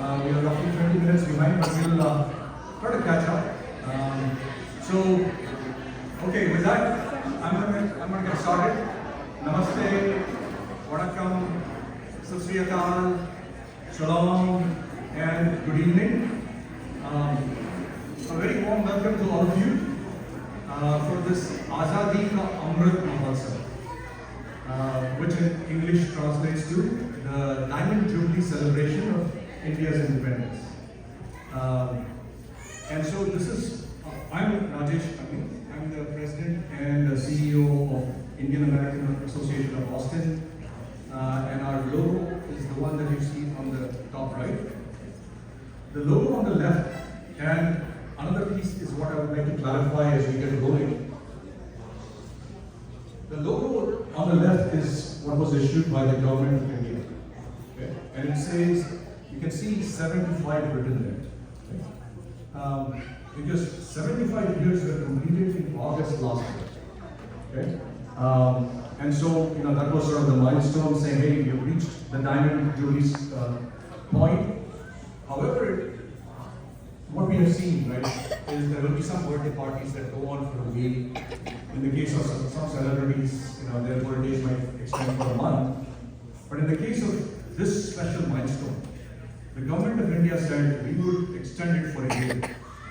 We are roughly 20 minutes behind, but we'll try to catch up. Okay, with that, I'm gonna get started. Namaste, Vanakkam, Sat Sri Akal, Shalom, and good evening. A very warm welcome to all of you for this Azadi Ka Amrit Mahotsav, which in English translates to the Diamond Jubilee celebration of India's independence. And so this is, I'm Rajesh Agni. I'm the president and the CEO of Indian American Association of Austin. And our logo is the one that you see on the top right. The logo on the left, and another piece is what I would like to clarify as we get going. The logo on the left is what was issued by the government of India. Okay? And it says, you can see 75 written there. Okay? Because 75 years were completed in August last year. Okay? And so, that was sort of the milestone saying, hey, you've reached the Diamond Jubilee point. However, what we have seen, right, is there will be some birthday parties that go on for a week. In the case of some celebrities, their birthdays might extend for a month. But in the case of this special milestone, the government of India said we would extend it for a year.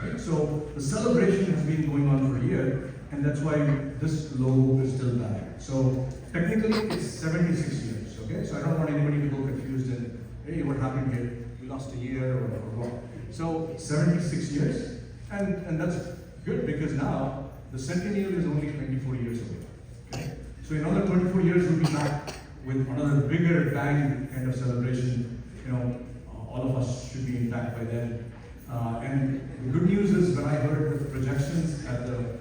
Right? So the celebration has been going on for a year, and that's why this logo is still valid. So technically, it's 76 years. Okay, so I don't want anybody to go confused and hey, what happened here? We lost a year or what? So 76 years, and that's good because now the centennial is only 24 years away. Okay? So in another 24 years, we'll be back with another bigger bang kind of celebration. All of us should be intact by then. And the good news is when I heard the projections at the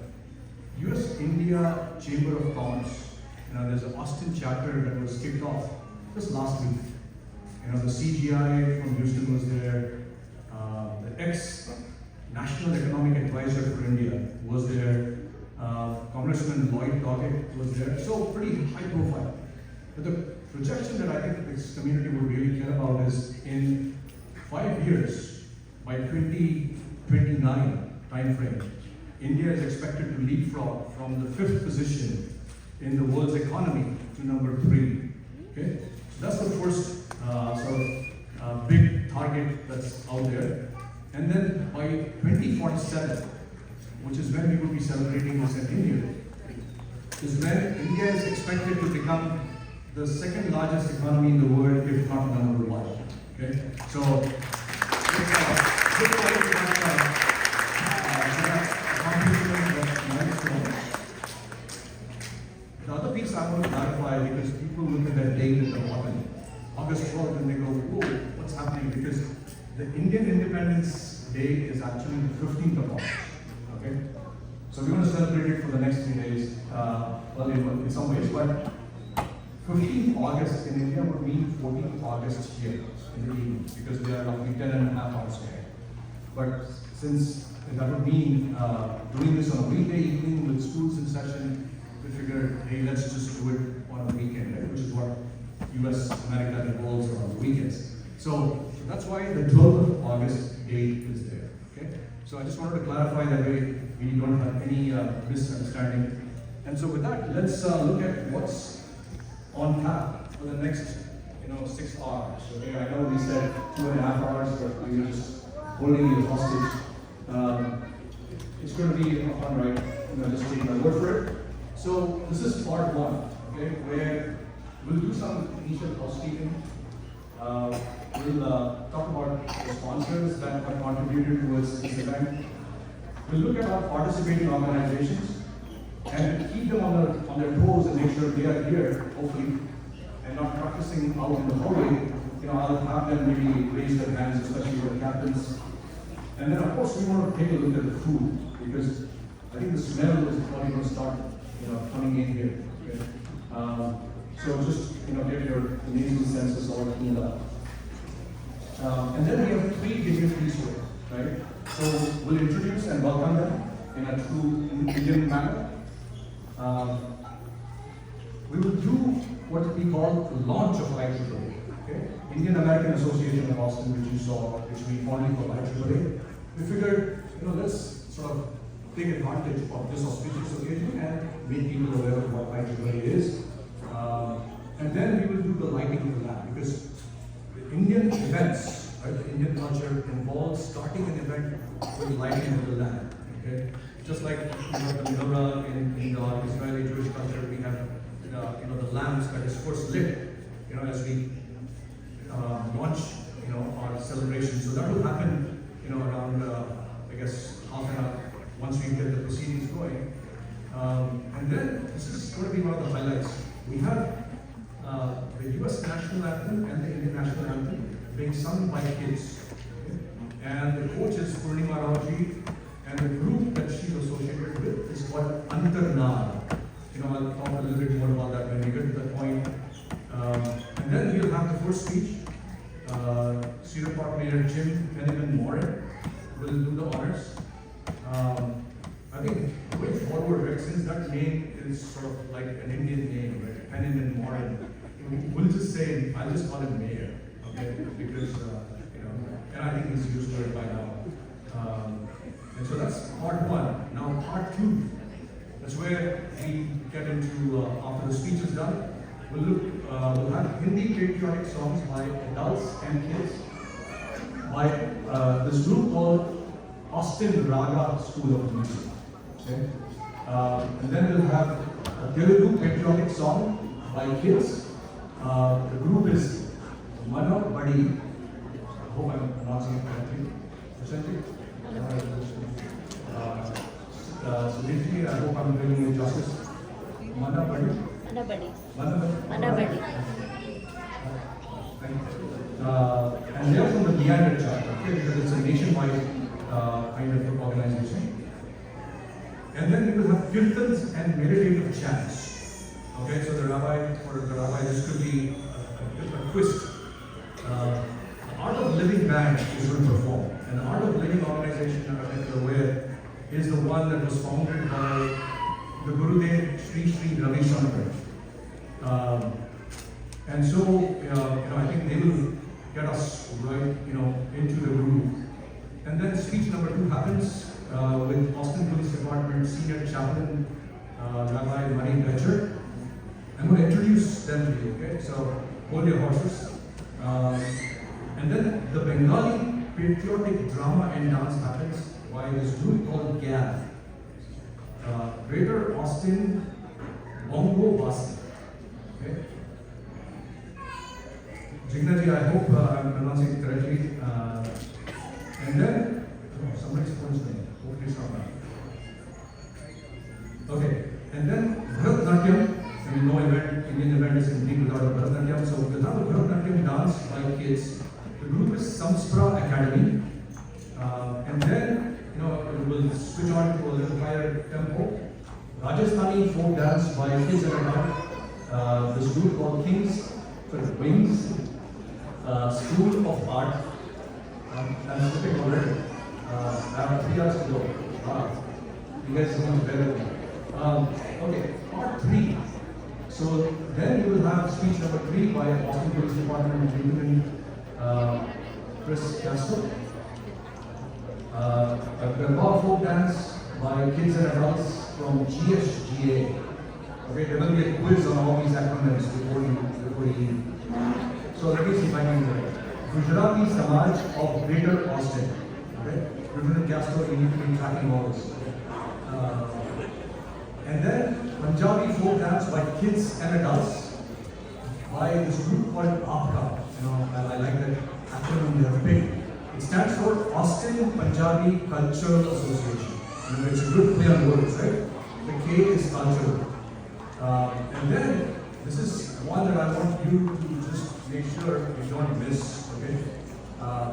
US-India Chamber of Commerce, there's an Austin chapter that was kicked off just last week. The CGI from Houston was there. The ex-National Economic Advisor for India was there. Congressman Lloyd Doggett was there. So pretty high profile. But the projection that I think this community would really care about is in 5 years, by 2029 timeframe, India is expected to leapfrog from the 5th position in the world's economy to number 3. Okay, so that's the first big target that's out there. And then by 2047, which is when we will be celebrating the centennial, is when India is expected to become the second largest economy in the world, if not number 1. Okay, so good milestone. The other piece I want to clarify, because people look at that date at the bottom, August 12th, and they go, whoa, what's happening? Because the Indian Independence Day is actually the 15th of August. Okay? So we want to celebrate it for the next 3 days, in some ways, but 15th August in India would mean 14th August here in the evening, because they are roughly 10 and a half hours ahead. But since that would mean doing this on a weekday evening with schools in session, we figured, hey, let's just do it on a weekend, right? Which is what US America involves on the weekends. So that's why the 12th of August date is there. Okay? So I just wanted to clarify that way we don't have any misunderstanding. And so with that, let's look at what's on tap for the next 6 hours. Okay, I know we said 2.5 hours, but we were just holding you hostage. It's going to be fun, right? Just taking my word for it. So this is part 1, okay, where we'll do some initial housekeeping. We'll talk about the sponsors that have contributed towards this event. We'll look at our participating organizations and keep them on their toes and make sure they are here, hopefully, and not practicing out in the hallway. I'll have them maybe raise their hands, especially for the captains. And then, of course, we want to take a look at the food, because I think the smell is probably going to start, coming in here. Okay? So just, get your nasal senses all cleaned up. And then we have 3 dignitaries here, right? So we'll introduce and welcome them in a true Indian manner. We will do what we call the launch of IEEE. Okay? Indian American Association of Austin, which you saw, which we fondly call IAAA, we figured, let's sort of take advantage of this auspicious occasion and make people aware of what IAAA is. And then we will do the lighting of the lamp, because the Indian events, right, the Indian culture involves starting an event with lighting of the lamp. Okay? Just like the menorah in the Israeli Jewish culture, we have the lamps that is first lit, as we launch, our celebration. So that will happen, around, I guess, half an hour once we get the proceedings going. And then this is going to be one of the highlights. We have the US national anthem and the Indian national anthem being sung by kids. Okay? And the coach is Purnima Raoji, and the group that she's associated with is called Antarnar. I'll talk a little bit more about that when we get to that point. And then we'll have the first speech. Cedar Park Mayor Jim Penniman-Moran will do the honors. I think going forward, right, since that name is sort of like an Indian name, right, Penniman-Moran, we'll just say, I'll just call him Mayor, okay? Because, and I think he's used to it by now. And so that's part one. Now part two, that's where we get into, after the speech is done, we'll have Hindi patriotic songs by adults and kids by this group called Austin Raga School of Music. Okay? And then we'll have a Telugu patriotic song by kids. The group is Mana Badi. I hope I'm pronouncing it correctly. So basically, I hope I'm doing it justice. Mana Badi. Mana Badi. And they are from the Leander Chart, okay, because it's a nationwide kind of organization. And then we will have kirtans and meditative chants. Okay, so the rabbi, this could be a twist. The Art of Living Band is going to perform. And the Art of Living organization, I think you're aware, is the one that was founded by the Gurudev Sri Sri Ravi Shankar. And so, I think they will get us right, into the groove. And then speech number 2 happens with Austin Police Department Senior Chaplain Rabbi Murray Becher. I'm going to introduce them to you, okay? So hold your horses. And then the Bengali patriotic drama and dance happens by this group called GAV. Greater Austin Bongo Vasi. Okay? Jignaji, I hope I'm pronouncing it correctly. And then, somebody's phone's ringing. Hopefully it's not that. Okay, and then Bharatanatyam. I mean, no Indian event is complete without a Bharatanatyam. So we'll have a Bharatanatyam dance by kids. The group is Samspra Academy. And then, it will switch on to a little higher tempo. Rajasthani folk dance by kids and adults. This group called Wings School of Art. I'm slipping already. I have 3 hours to go. Wow. You guys are going to bear with me. Okay, part 3. So then you will have speech number 3 by Austin Police Department Gentleman Chris Castro. A Garba folk dance by kids and adults from GSGA. Okay, there will be a quiz on all these acronyms before you. So let me see if I can do it. Gujarati Samaj of Greater Austin. Okay, Lieutenant Castro, you need to be tracking all this. And then Punjabi folk dance by kids and adults by this group called APCA. I like that acronym they have picked. It stands for Austin Punjabi Cultural Association. It's a good play on words, right? The K is cultural. And then this is one that I want you to just make sure you don't miss. Okay?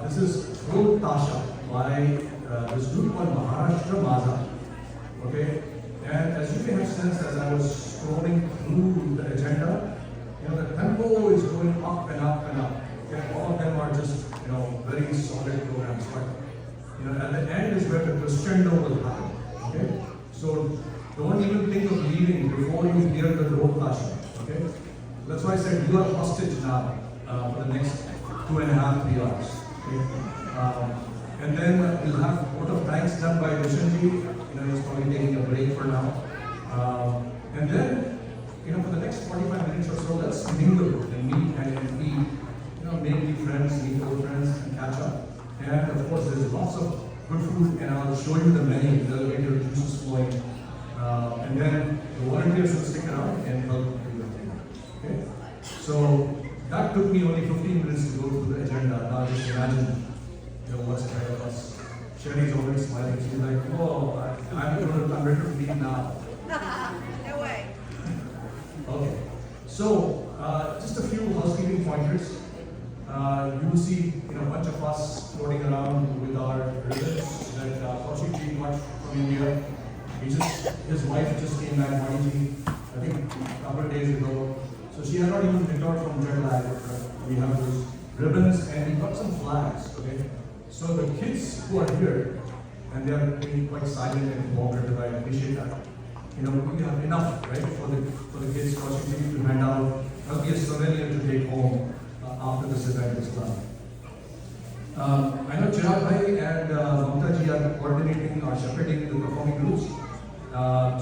This is Dhol Tasha by this group called Maharashtra Maza. Okay? And as you may have sensed as I was scrolling through the agenda, the tempo is going up and up and up. Okay? All of them are just, very solid programs. But, at the end is where the crescendo will happen. Okay? So don't even think of leaving before you hear the Dhol Tasha. Okay? That's why I said you are hostage now for the next 2.5, 3 hours. Okay? And then we'll have vote of thanks done by Vishenji. He's probably taking a break for now. And then, for the next 45 minutes or so, let's mingle and meet and be, make new friends, meet old friends, and catch up. And of course, there's lots of good food, and I'll show you the menu, the way your juice is flowing. And then the volunteers will stick around and help do the thing. Okay? So that took me only 15 minutes to go through the agenda. Now just imagine, what's ahead of us. Sherry's already smiling. She's like, oh, I'm ready to leave now. No way. Okay. So just a few housekeeping pointers. You will see, a bunch of us floating around with our ribbons that Kaushik Ji got from India. His wife just came back, Mani, I think a couple of days ago. So she had not even returned from jet lag. We have those ribbons and we got some flags. Okay. So the kids who are here, and they are being quite silent and cooperative, I appreciate that. We have enough, right, for the kids Kaushik to hand out. That'll be a souvenir to take home after this event is done. I know Chirag Bhai and Mamta Ji are coordinating or shepherding the performing groups.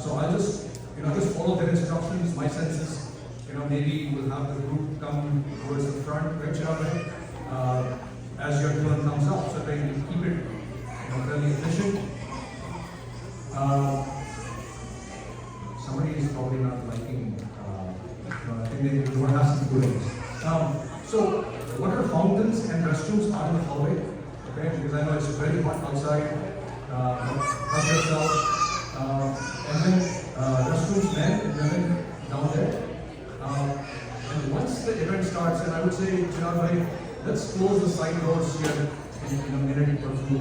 So I'll just follow their instructions. My sense is, maybe we'll have the group come towards the front, right, Chirag Bhai? As your turn comes up, so that you keep it fairly efficient. Somebody is probably not liking, I think they don't have some good. So, water fountains and restrooms are in the hallway, okay? Because I know it's very hot outside. Help yourself. And then restrooms, men and women down there. And once the event starts, and I would say, Chirag Bhai, let's close the side doors here in a minute or two.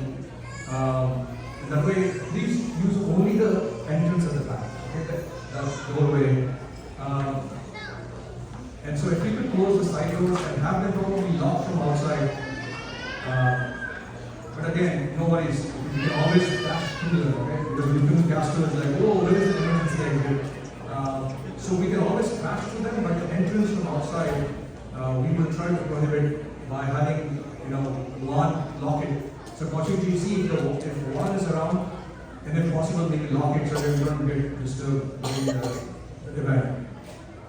That way, please use only the entrance at the back. Okay, that's the doorway. And so if we could close the side doors and have them probably locked from outside. But again, no worries. You can always dash through them, okay? Because we do customers like, oh, where is the entrance exit? So we can always crash through them, but the entrance from outside, we will try to prohibit by having, one lock it. So Kaushik Ji, see if one is around, and if possible, maybe lock it so that we don't get disturbed during the event.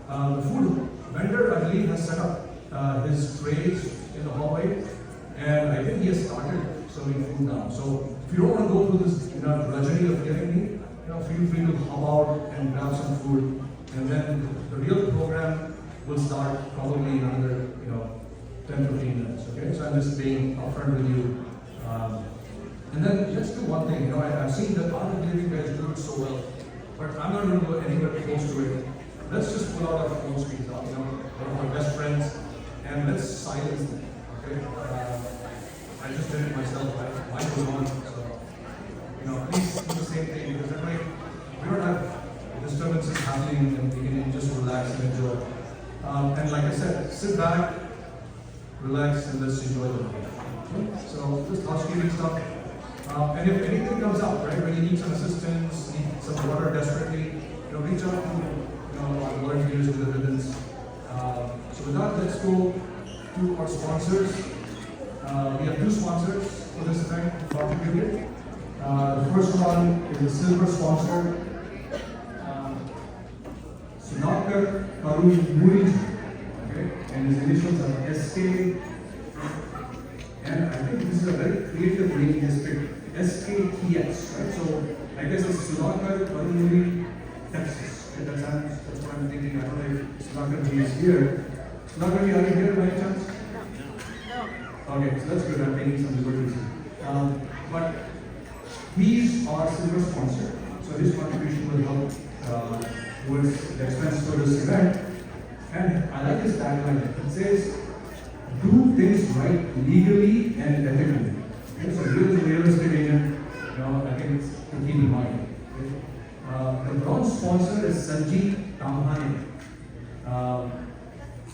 The food vendor, I believe, has set up his trays in the hallway, and I think he has started serving food now. So if you don't want to go through this drudgery of getting me, feel free to hop out and grab some food, and then the real program will start probably in another 10-15 minutes. Okay, so I'm just being upfront with you. And then let's do one thing. I've seen that Art of Living guys do it so well, but I'm not going to go anywhere close to it. Let's just pull out our phone screens, one of our best friends, and let's silence them. Okay, I just did it myself. Mine was on, so please do the same thing, because that way we don't have disturbances happening and we can just relax and enjoy. And like I said, sit back, relax, and let's enjoy the day. Okay? So just housekeeping stuff. And if anything comes up, right, when you need some assistance, need some water desperately, reach out to our volunteers with the ribbons. So with that, let's go to our sponsors. We have two sponsors for this event contributed. The first one is a silver sponsor, Sunakar Karumuri, okay, and his initials are SK. And I think this is a very creative name he has picked, SKTX, right? So I guess it's Sunakar Karumuri, Texas. Okay, that's what I'm thinking. I don't know if Sunakar is here. Sunakar, are you here by any chance? No. Okay, so that's good. I'm taking some liberties. But he's our silver sponsor, so his contribution will help towards the expense for this event. And I like his tagline. It says, "Do things right legally and ethically." Okay, so he is a real estate agent. I think it's to keep in mind. Okay. The bronze sponsor is Sanjeev Tamhane.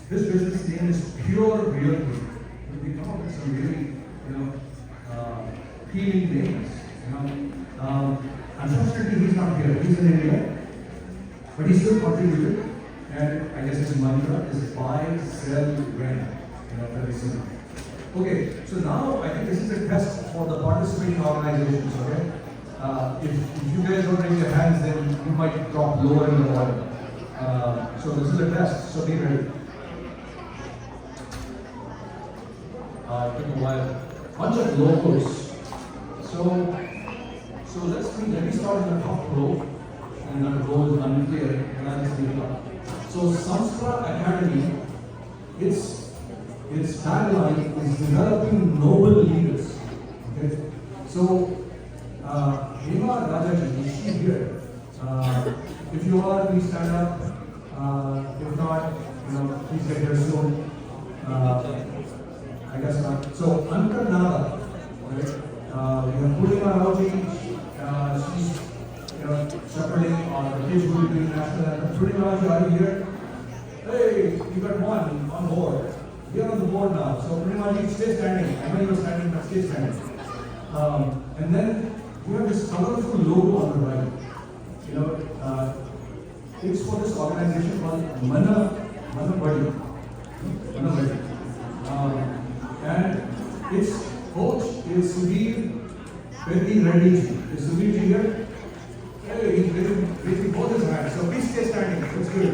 His business name is Pure Realty. We come up with some really, appealing names. Unfortunately, he's not here. He's in India, but he still contributed. And I guess his mantra is buy, sell, rent. Very simple. Okay, so now I think this is a test for the participating organizations, okay? If you guys don't raise your hands, then you might drop lower in the order. So this is a test, so be ready. It took a while. Bunch of logos. So let me start in the top row, and that row is unclear, and I'll just leave it up. So Samskara Academy, its tagline is developing noble leaders. Okay? So Hema Rajaji, is she here? If you are, please stand up. If not, please get here soon. I guess not. So Ankar Nada, right? We have Purnima Rauji. She's shepherding on the Kids Group International Anthem. Purnima Rauji, are you here? Hey, you got one on board. We are on the board now. So Purnima Rauji, stay standing. I know you were standing, but stay standing. And then we have this colorful logo on the right. It's for this organization called Mana Badi. And its coach is Sudhir Reddy. Is Sudhir here? Hey, he's raising both his hands. So please stay standing. That's good.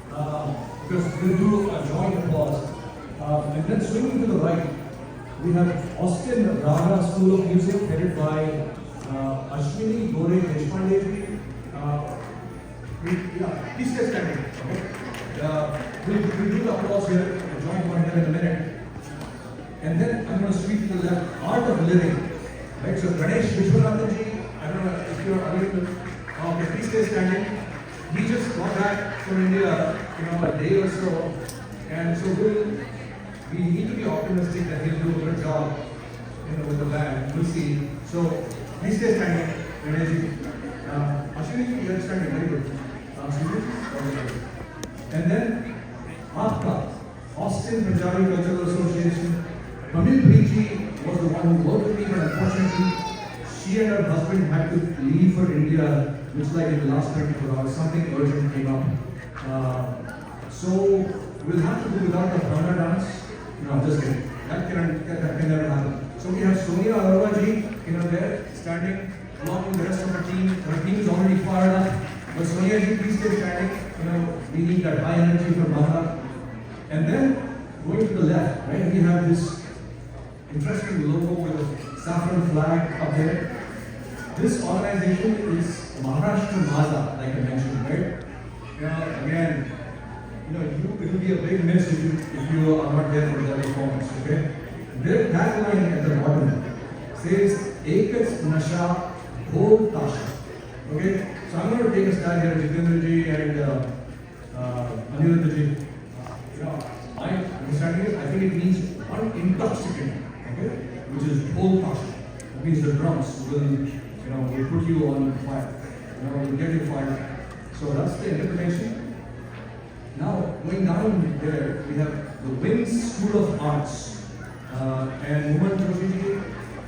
Because we'll do a joint applause. And then swinging to the right, we have Austin Raga School of Music, headed by Ashwini Gore Deshpande. Please stay standing. Okay? We'll do the applause here, a joint one here in a minute. And then I'm going to sweep to the left, Art of Living. Right, so Ganesh Vishwanathan ji, I don't know if you're available. Okay, please stay standing. He just got back from India, a day or so. And so we need to be optimistic that he'll do a good job, with the band. We'll see. So please stay standing, Ganesh ji. Ashwini, you're standing, very good. And then APCA, Austin Punjabi Cultural Association. Pamil Preeti was the one who worked with me, but unfortunately, she and her husband had to leave for India, which like in the last 24 hours, something urgent came up. So we'll have to do without the Bhangra dance. No, just kidding. That can never happen. So we have Sonia Arora ji, there, standing along with the rest of her team. Her team is already fired up. But Sonia ji, please stay standing. We need that high energy for Bhangra. And then going to the left, right, we have this interesting logo with a saffron flag up there. This organization is Maharashtra Maza, like I mentioned, right? Again, it will be a big miss if you are not there for their performance, okay? Their tagline at the bottom says, Ekats Nasha Bhog Tasha. Okay? So I'm going to take a stand here, Jitendra ji and Aniruddha ji. My understanding is, I think it means one intoxicant, okay? Which is Bhog Tasha. That means the drums will put you on fire. Will get you fired. So that's the interpretation. Now, going down there, we have the Wings School of Arts. And Uman Joshi ji,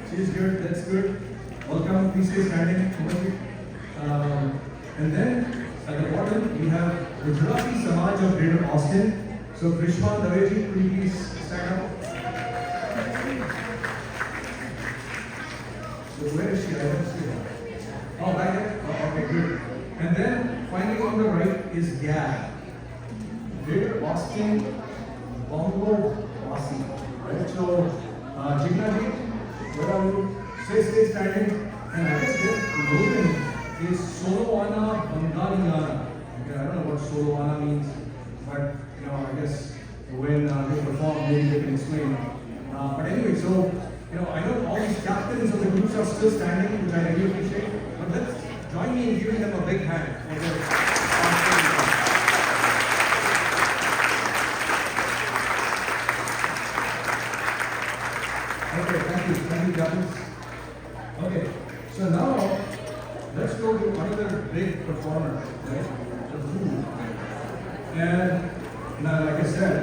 she's good, that's good. Welcome, please stay standing. And then, at the bottom, we have the Gujarati Samaj of Greater Austin. So, Krishma Daveji, please stand up. So, where is she? I don't see her. Oh, right there? Oh, okay, good. And then, finally on the right is GAB. Greater Austin Bongo Wasi. Right? So, Jigna ji, where are you? Stay standing. And I guess this slogan is Soloana Bangaliyana. Okay, I don't know what Soloana means, but I guess when they perform, maybe they can explain. But anyway, so I know all these captains of the groups are still standing, which I really appreciate. But let's join me in giving them a big hand for their Okay, thank you, captains. Okay, so now let's go to another big performer, right? The food. And now, like I said,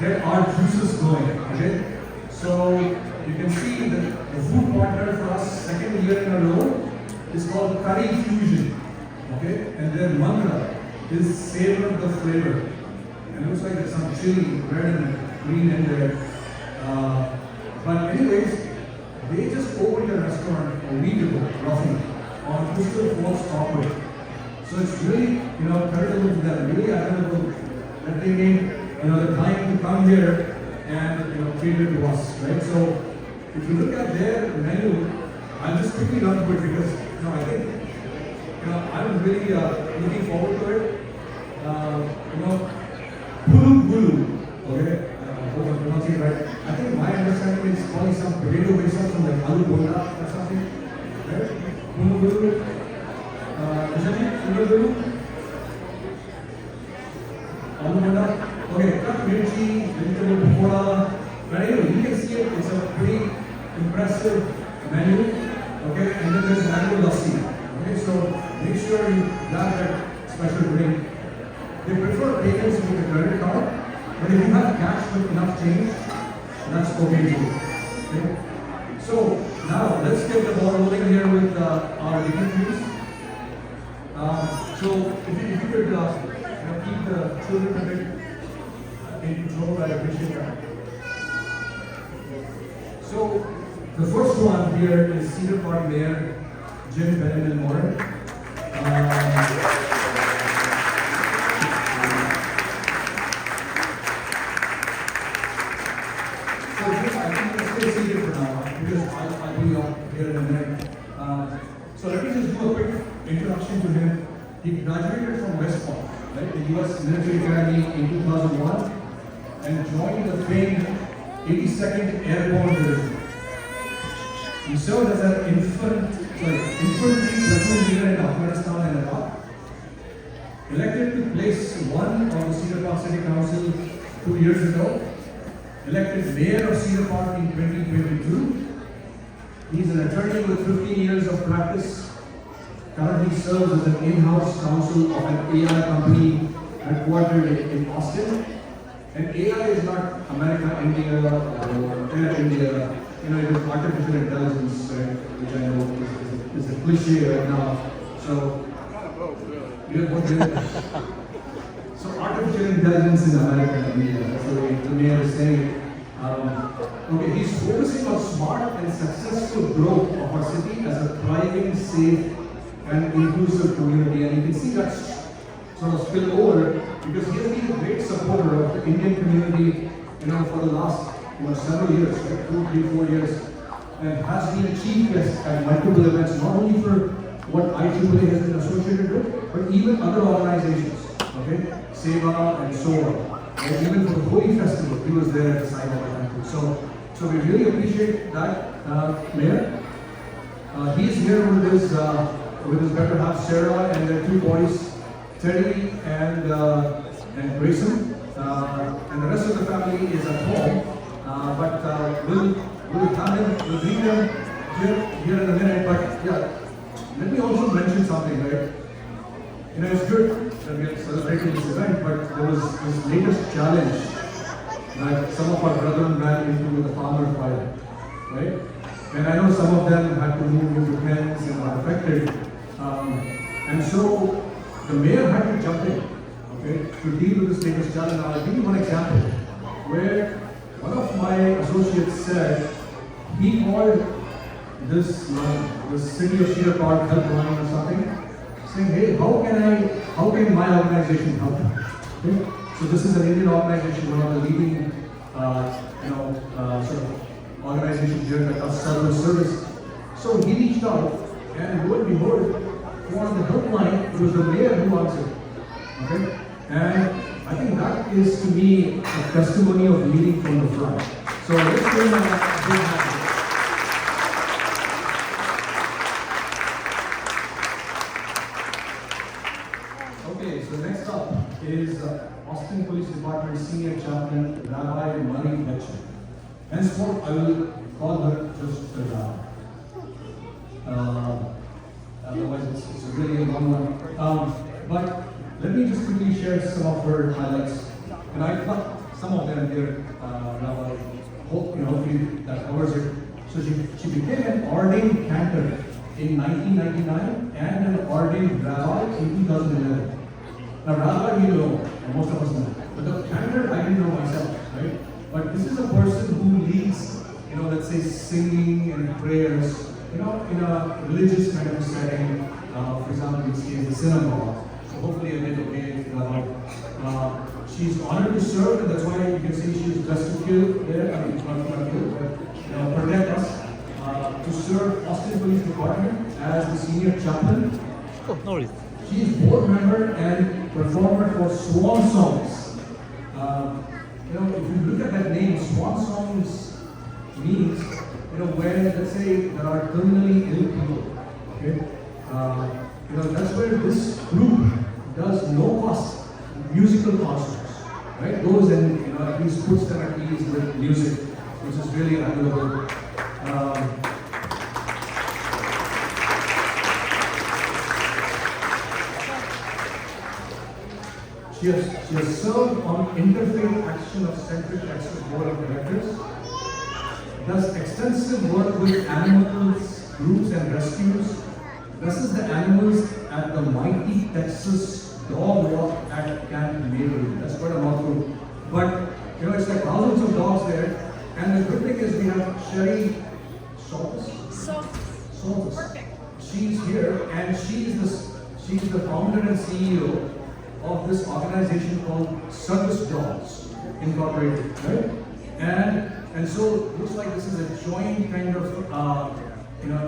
there are juices going, okay? So you can see that the food partner for us, second year in a row, is called Curry Fusion, okay? And their mantra is savor the flavor. And it looks like there's some chili, red and green in there. But anyways, they just opened a restaurant a week ago, roughly, on Crystal Falls Parkway. So it's really, creditable to them, really admirable that they made, the time to come here and, treat it to us, right? So if you look at their menu, I'll just quickly run through it because, I think, I'm really looking forward to it. Pulu Gulu, okay? Hope I'm pronouncing it right. I think my understanding is probably some potato based on some like aloo bola or something, right? Pulu Gulu. Isn't it? Pulu Gulu? Aloo bola. Okay, cut mirchi, vegetable pakoda. But anyway, you can see it. It's a pretty impressive menu. Okay, and then there's mango lassi. Okay, so make sure you grab that special drink. They prefer payments with a credit card, but if you have cash with enough change, that's okay too. Okay? So now let's get the ball rolling here with our dignitaries. So if you could keep the children a bit in control, I appreciate that. So the first one here is Cedar Park Mayor Jim Benjamin Moore. I'll be on here in a minute. So let me just do a quick introduction to him. He graduated from West Point, right, the US Military Academy in 2001 and joined the famed 82nd Airborne Division. He served as an infantry platoon leader in Afghanistan and Iraq. Elected to place 1 on the Cedar Park City Council 2 years ago. Elected Mayor of Cedar Park in 2022. He's an attorney with 15 years of practice. Currently serves as an in-house counsel of an AI company headquartered in Austin. And AI is not America, India, or Air India. It is artificial intelligence, right, which I know is a cliche right now. So, so artificial intelligence in America and India. That's the way the mayor is saying. Okay, he's focusing on smart and successful growth of our city as a thriving, safe, and inclusive community. And you can see that sort of spill over because he has been a great supporter of the Indian community, for the last several years, like 2, 3, 4 years, and has been a chief guest at multiple events, not only for what IEEE has been associated with, but even other organizations, okay, Seva and so on. And even for the Holi Festival, he was there at the side of the temple. So we really appreciate that, Mayor. He's here with his better half Sarah and their 2 boys, Teddy and Grayson. And the rest of the family is at home. But we'll bring them here in a minute. But yeah, let me also mention something, right? It's good that we are celebrating this event, but there was this latest challenge that some of our brethren ran into with the farmer fire, right? And I know some of them had to move into tents and are affected. And so the mayor had to jump in, okay, to deal with this latest challenge. Now, I'll give you one example where one of my associates said he called this line, the City of Cedar Park helpline or something, saying, hey, how can my organization help? Okay? So this is an Indian organization, one of the leading, sort of organizations here that does service. So he reached out, and lo and behold, on the helpline, it was the mayor who answered. Okay? And I think that is to me a testimony of leading from the front. So let's give him a big hand. Okay, so next up is Austin Police Department Senior Chaplain Rabbi Murray Fletcher. Henceforth, I will call her just the Rabbi. Otherwise, it's a really long one. But let me just quickly share some of her highlights. And I got some of them here, Rabbi. Hopefully that covers it. So she became an ordained cantor in 1999 and an ordained rabbi in 2011. Now, rabbi, you know, and most of us know. But the cantor, I didn't know myself, right? But this is a person who leads, let's say singing and prayers, in a religious kind of setting. For example, in this case, the synagogue. So hopefully I did okay. She's honored to serve, and that's why you can see she's dressed to kill there. I mean, not kill, but protect us. To serve Austin Police Department as the senior chaplain. Oh, no worries. She is board member and performer for Swan Songs. If you look at that name, Swan Songs means, where, let's say, there are terminally ill people. Okay? That's where this group does no cost musical concerts. Right? Goes and, at least puts them at ease with music, which is really admirable. She has served on Interfaith Action of Central Texas Board of Directors, does extensive work with animals, groups and rescues, dresses the animals at the Mighty Texas Dog Walk at Camp Mayville. That's quite a mouthful. But, it's like thousands of dogs there. And the good thing is we have Sherry Saltis. Perfect. She's here and she's the founder and CEO of this organization called Service Dogs Incorporated, right? And so it looks like this is a joint kind of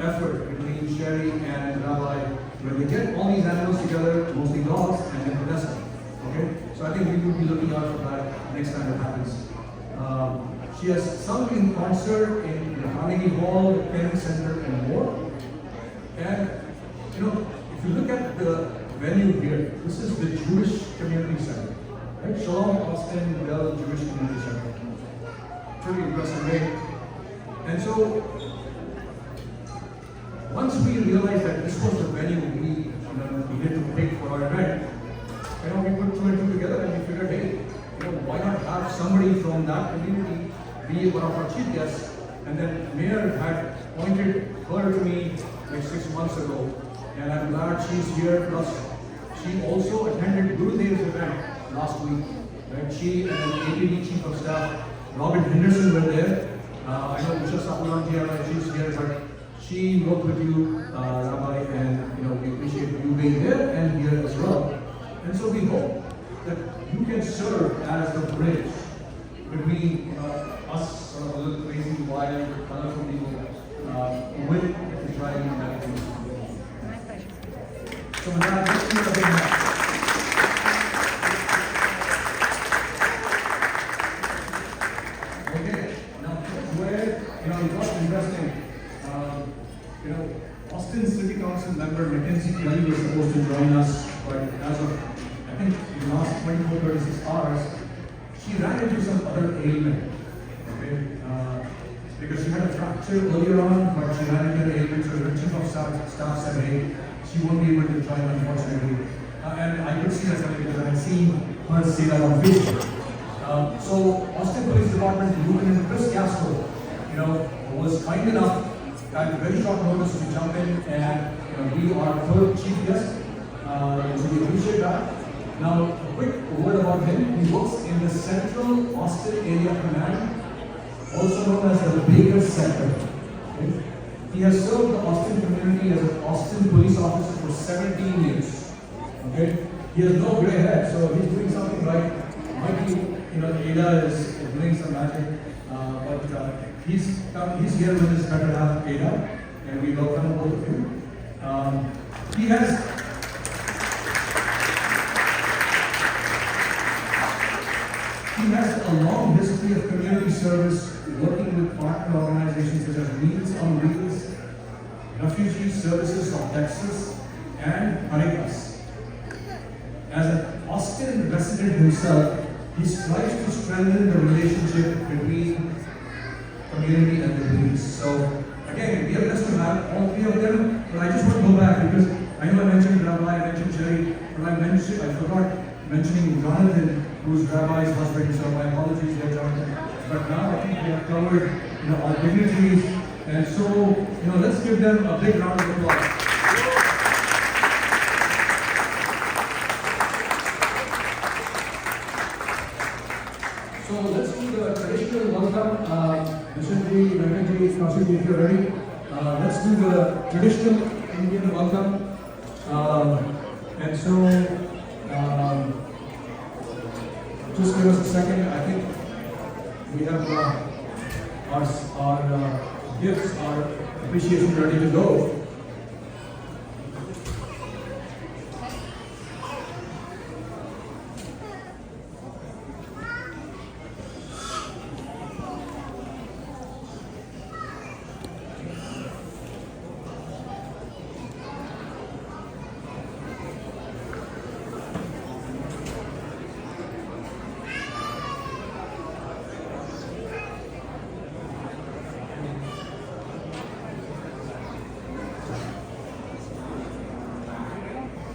effort between Sherry and Rabbi, where they get all these animals together, mostly dogs, and then protest them. Okay? So I think we will be looking out for that next time it happens. She has sung in concert in the Carnegie Hall, the Kennedy Center, and more. And if you look at the venue here, this is the Jewish Community Center, right? Shalom Austin Bell Jewish Community Center. Pretty impressive, right? And so, once we realized that this was the venue we needed to pick for our event, we put two and two together and we figured, hey, why not have somebody from that community be one of our chief guests? And then Mayor had pointed her to me like 6 months ago, and I'm glad she's here. Plus, she also attended Gurudev's event last week. Right? She and the APD Chief of Staff, Robin Henderson, were there. I know Usha Sapulanji, she's here, but she worked with you, Rabbi, and we appreciate you being there and here as well. And so we hope that you can serve as the bridge between us, sort of a little crazy, wild, colorful people, with the Israeli humanity. My pleasure. So with that, let's give a big hand. Okay, now where, it was interesting. Austin City Council member Mackenzie Kelly was supposed to join us, but as of, I think, the last 24-36 hours, she ran into some other ailment. Okay, because she had a fracture earlier on, but she ran into an ailment, so the chief of staff said, hey, she won't be able to join, unfortunately. And I could see that coming because I had seen her say that on Facebook. So Austin Police Department, Lieutenant Chris Castro, was kind enough at very short notice to jump in and be our third chief guest. So we appreciate that. Now, a quick word about him. He works in the Central Austin Area Command, also known as the Baker Center. Okay? He has served the Austin community as an Austin police officer for 17 years. Okay? He has no gray hair, so he's doing something right. Might be, Ada is doing some magic, but he's here with his better half, Ada, and we welcome both of you. He has a long history of community service, working with partner organizations such as Meals on Wheels, Refugee Services of Texas, and Caritas. As an Austin resident himself, he strives to strengthen the relationship between community and the police. So, again, we are blessed to have all three of them, but I just want to go back because I know I mentioned Rabbi, I mentioned Jerry, but I forgot mentioning Jonathan, who's Rabbi's husband, so my apologies there, Jonathan. But now I think we have covered, our dignitaries, and so, let's give them a big round of applause. So let's do the traditional Kaushik, if you're ready, let's do the traditional Indian welcome. And so, just give us a second. I think we have our gifts, our appreciation ready to go.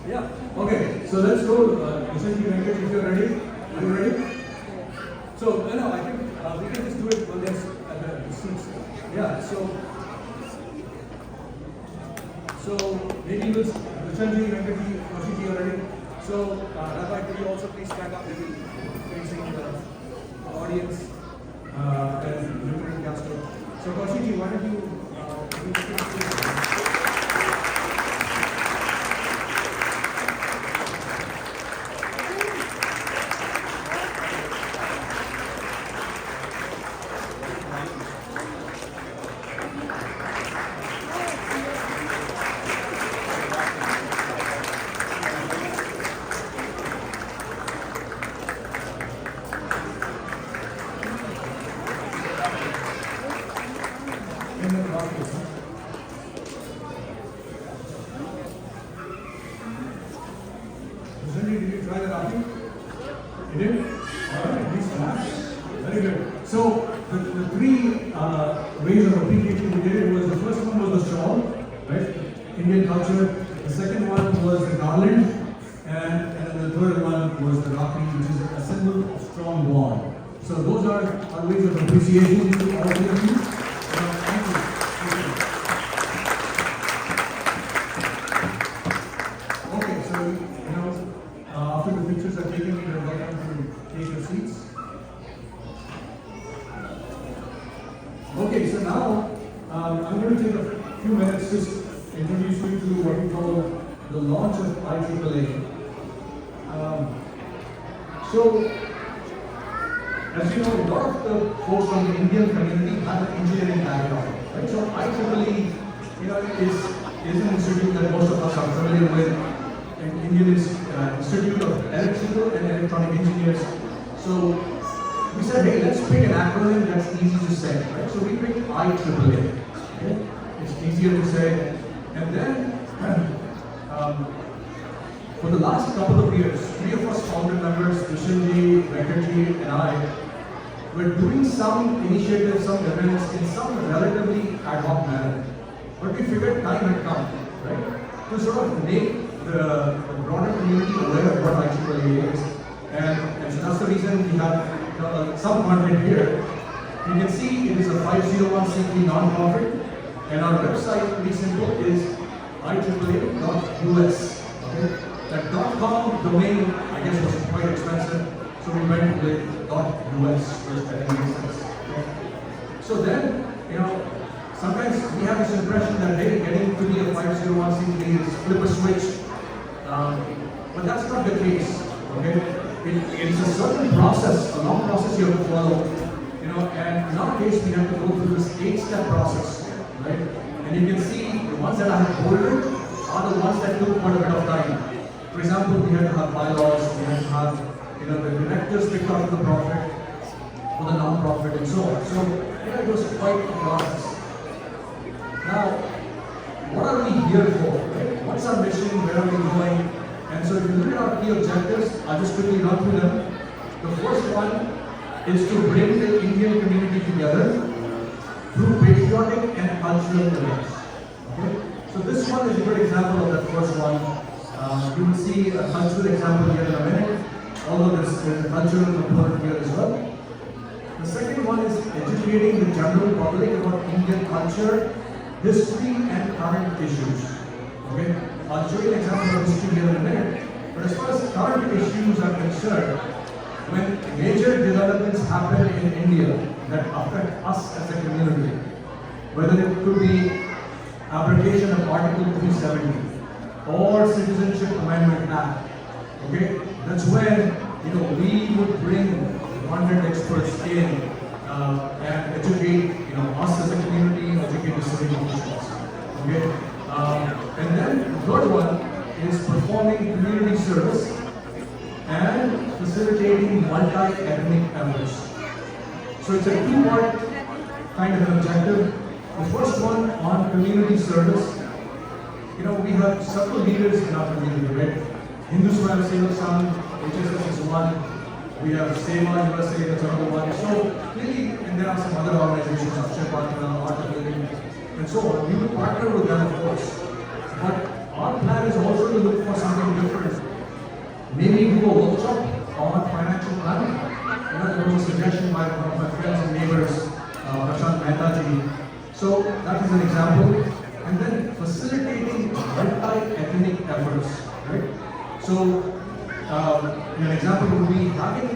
Yeah. Okay. So let's go. Essentially, Venkat, if you're ready. Are you ready? So, I think we can just do it when there's at the seats. Yeah. So maybe we'll Vishwanji, Venkat, Kaushik, you are ready. So, Rabbi, could you also please stand up, maybe facing the audience and Lieutenant Castro. So, Kaushik, why don't you? Did you try that out? You did? Alright, nice. Very good. So, the three ways of appreciation we did it was, the first one was the shawl, right? Indian culture. The second one was the garland. And then the third one was the rakhi, which is a symbol of strong bond. So those are our ways of appreciation to all three of you. Thank you. Okay, so after the pictures are taken, you're welcome to take your seats. Okay, so now I'm going to take a few minutes just to introduce you to what we call the launch of IEEE. So, as you know, a lot of the folks from the Indian community have an engineering background, right? So IEEE, is an institute that most of us are familiar with. An Indian Institute of Electrical and Electronic Engineers. So we said, hey, let's pick an acronym that's easy to say, right? So we picked IEEE. Okay? It's easier to say. And then, for the last couple of years, three of us founder members, Vishalji, Venkatji, and I, were doing some initiatives, some events in some relatively ad hoc manner. But we figured time had come, right? To sort of make the broader community aware of what IEEE is. And so that's the reason we have some content here. You can see it is a 501c3 non-profit, and our website, pretty simple, is IEEE.us. Okay? That .com domain, I guess, was quite expensive, so we went with .us, which I think makes sense. Okay? So then, sometimes we have this impression that, hey, getting to be a 501c3 is flip a switch, but that's not the case. Okay? It is a certain process, a long process you have to follow, and in our case, we have to go through this 8-step process, right? And you can see the ones that I have bolded are the ones that took quite a bit of time. For example, we had to have bylaws, we had to have, the directors picked out the profit for the non-profit and so on. So, it was quite a process. Now, what are we here for? Right? What's our mission? Where are we going? And so, if you look at our key objectives, I'll just quickly run through them. The first one is to bring the Indian community together through patriotic and cultural events. Okay? So, this one is a good example of that first one. You will see a cultural example here in a minute, although there's a cultural component here as well. The second one is educating the general public about Indian culture, history, and current issues. Okay? I'll show you an example of history here in a minute. But as far as current issues are concerned, when major developments happen in India that affect us as a community, whether it could be abrogation of Article 370 or Citizenship Amendment Act. Okay, that's when we would bring content experts in and educate us as a community, educate the city officials. Okay, and then the third one is performing community service and facilitating multi-ethnic efforts. So it's a two-part kind of an objective. The first one on community service. We have several leaders in our community, right? Hindu Swayam Sevak Sangh, HSS is one. We have Seva USA, that's another one. So clearly, and there are some other organizations, Akshay Patra, Art of Living, and so on. We will partner with them, of course. But our plan is also to look for something different. Maybe do a workshop on financial planning. There was a suggestion by one of my friends and neighbors, Prashant Mehta ji. So that is an example. And then facilitating multi-ethnic efforts, right? So an example would be having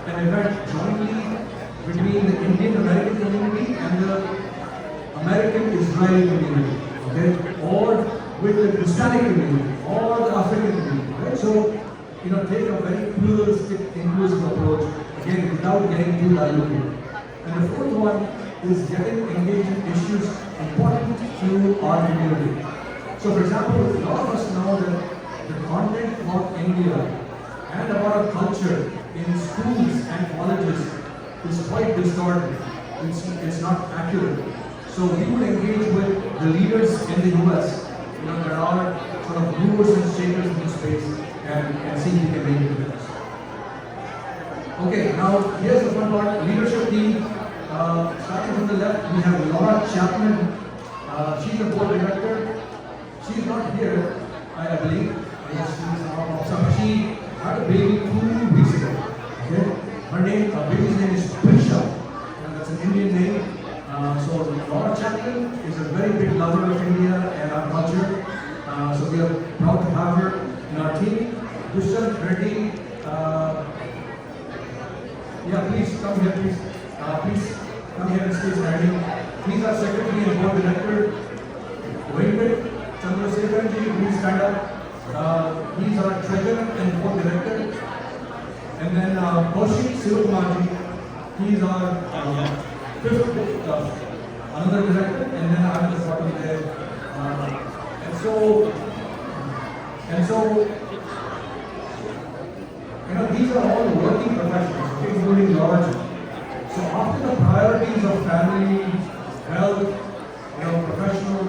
an event jointly between the Indian American community and the American Israeli community, okay? Or with the Hispanic community or the African community, right? So take a very pluralistic, inclusive approach, again, without getting too diluted. And the fourth one is getting engaged in issues important to our community. So, for example, a lot of us know that the content about India and about our culture in schools and colleges is quite distorted. It's not accurate. So, we would engage with the leaders in the US. There are sort of movers and shakers in this space and see if we can make a difference. Okay, now here's the fun part, leadership team. Starting from the left, we have Laura Chapman. She's the board director. She's not here, I believe. Yes, she had a baby 2 weeks ago. Okay? Her baby's name is Prisha. That's an Indian name. So Laura Chapman is a very big lover of India and our culture. So we are proud to have her in our team. Dushant Reddy. Please come here, please. Please come here and stay standing. He's our secretary and board director. Venkat Chandrasekharji, please stand up. He's our treasurer and board director. And then Kaushik Sivakumarji, he's our fifth another director, and then I'm the bottom there. And so, these are all working professionals, including Laura. So after the priorities of family, health, professional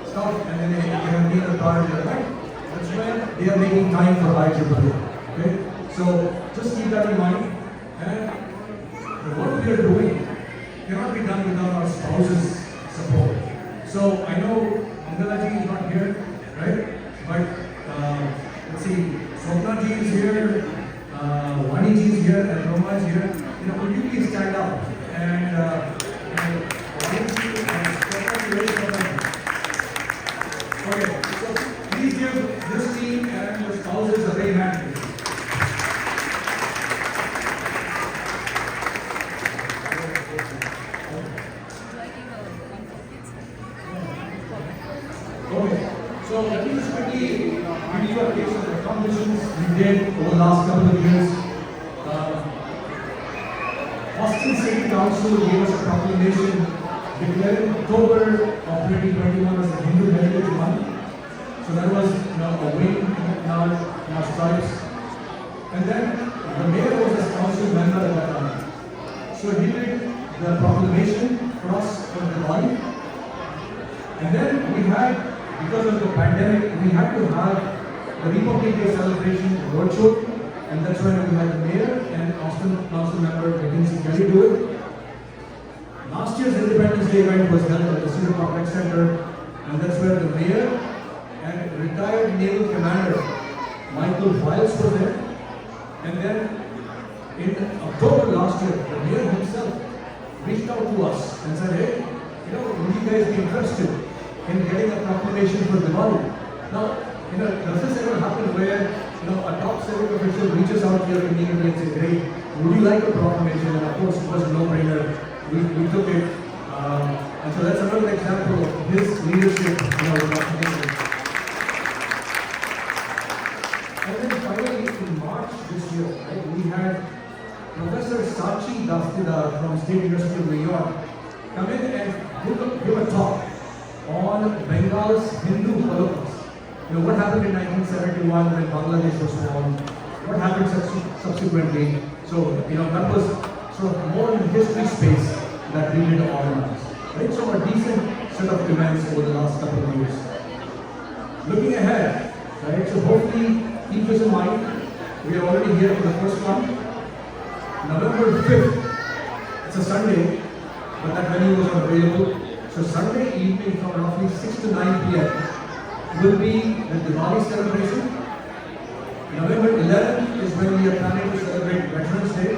stuff, and then they have made a priority of life, that's when they are making time for IEEE. Okay? So just keep that in mind. And the work we are doing cannot be done without our spouse's support. So I know Mangalaji is not here, right? But let's see, Swapna ji is here, Vani ji is here, and Roma is here. Could you please stand up and Vani ji and Swapna ji, raise your hand. Okay, so please give this team and the spouses a big hand. Okay, so let me just quickly give you a case of the accomplishments we did over the last couple of years. Austin City Council gave us a proclamation declaring October of 2021 as the Hindu Heritage Month. So that was a win in our stripes. And then the mayor was a council member at that time. So he did the proclamation for us for the body. And then we had, because of the pandemic, we had to have the Republic Day celebration virtual, and that's when we had the mayor and Austin council member Mackenzie Kelly do it. Last year's Independence Day event was held at the Cedar Park Rec Center, and that's where the mayor and retired naval commander Michael Wiles were there. And then in October last year, the mayor himself reached out to us and said, hey, would you guys be interested in getting a proclamation for Diwali? Now, does this ever happen where a top civic official reaches out to your community and says, hey, would you like a proclamation? And of course, it was a no-brainer. We took it. And so that's another example of his leadership in our organization. And then finally, in March this year, right, we had Professor Sachi Dastidar from State University of New York come in and give a talk on Bengal's Hindu Holocaust. What happened in 1971 when Bangladesh was formed? What happened subsequently? So, that was sort of more in the history space that we did organize. Right? So, a decent set of events over the last couple of years. Looking ahead, right? So, hopefully, keep this in mind. We are already here for the first one. November 5th, it's a Sunday, but that venue was not available. So, Sunday evening from roughly 6 to 9 p.m. will be the Diwali celebration. November 11th is when we are planning to celebrate Veterans Day.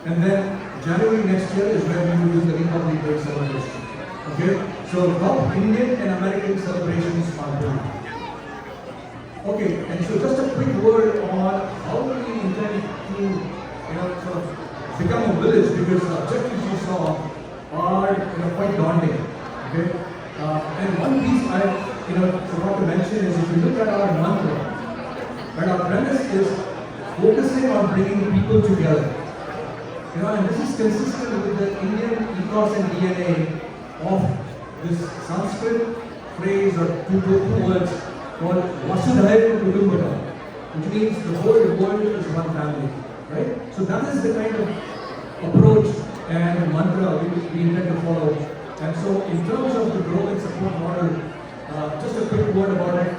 And then January next year is when we will do the Republic Day celebration. Okay? So top Indian and American celebrations are done. Okay, and so just a quick word on how we intend to sort of become a village, because the objectives you saw are quite daunting. Okay? And one piece I forgot to mention is, if you look at our mantra, right, our premise is focusing on bringing people together. And this is consistent with the Indian ethos and DNA of this Sanskrit phrase or two words called Vasudhaiva Kutumbakam, which means the whole world is one family. Right? So that is the kind of approach and mantra we intend to follow. And so in terms of the growth and support model, just a quick word about it.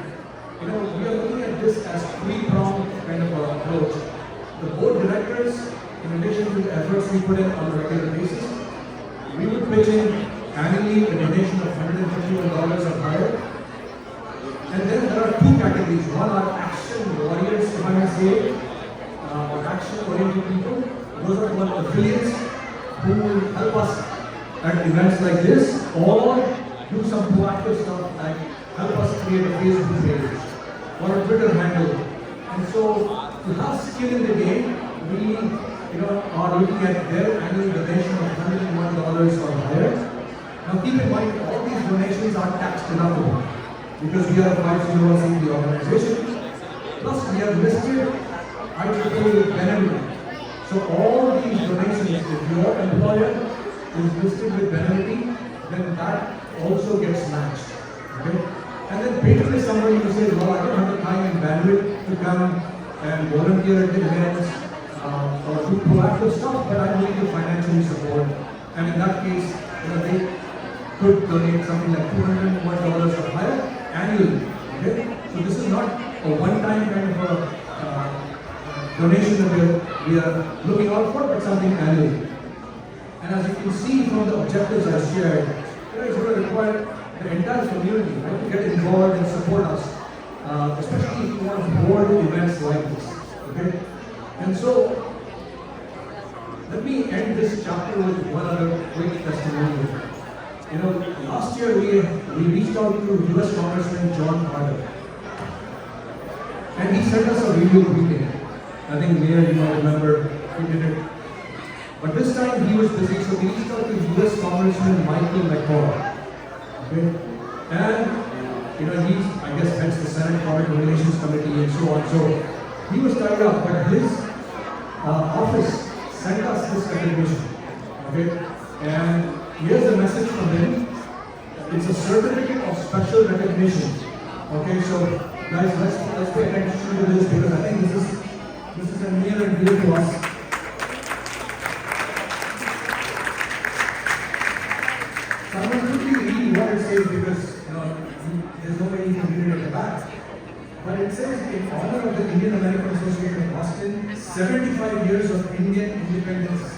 We are looking at this as three-pronged kind of approach. The board directors, in addition to the efforts we put in on a regular basis, we would pitch in annually a donation of $151 or higher. And then there are two categories. One are action warriors, if I may say, or action-oriented people. Those are called affiliates who will help us at events like this, or do some proactive stuff like help us create a Facebook page or a Twitter handle. And so to have skin in the game, we are looking at their annual donation of $101 or higher. Now keep in mind, all these donations are tax deductible because we are a 501c organization. Plus we have listed IEEE with Benefit. So all these donations, if your employer is listed with Benefit, then that also gets matched. Okay? And then basically somebody who says, well, I don't have the time and bandwidth to come and volunteer at the events or do proactive stuff, but I'm willing to financially support. And in that case, they could donate something like $201 or higher annually. Okay? So this is not a one-time kind of a donation that we are looking out for, but something annually. And as you can see from the objectives I shared, it's going to require the entire community, right, to get involved and support us, especially if you want to hold events like this. Okay? And so, let me end this chapter with one other quick testimonial. Last year we reached out to US Congressman John Carter, and he sent us a video greeting. I think Mayor, you might remember, he did it. But this time he was busy, so we reached out to US Congressman Michael McCaul. Okay? And he's, I guess, heads the Senate Foreign Relations Committee and so on. So he was tied up, but his office sent us this recognition. Okay? And here's a message from him. It's a certificate of special recognition. Okay, so guys, let's pay attention to this, because I think this is a near and dear to us. So I'm going to quickly read what it says, because there's no way you can read it at the back. But it says, in honor of the Indian American Association of Boston, 75 years of Indian independence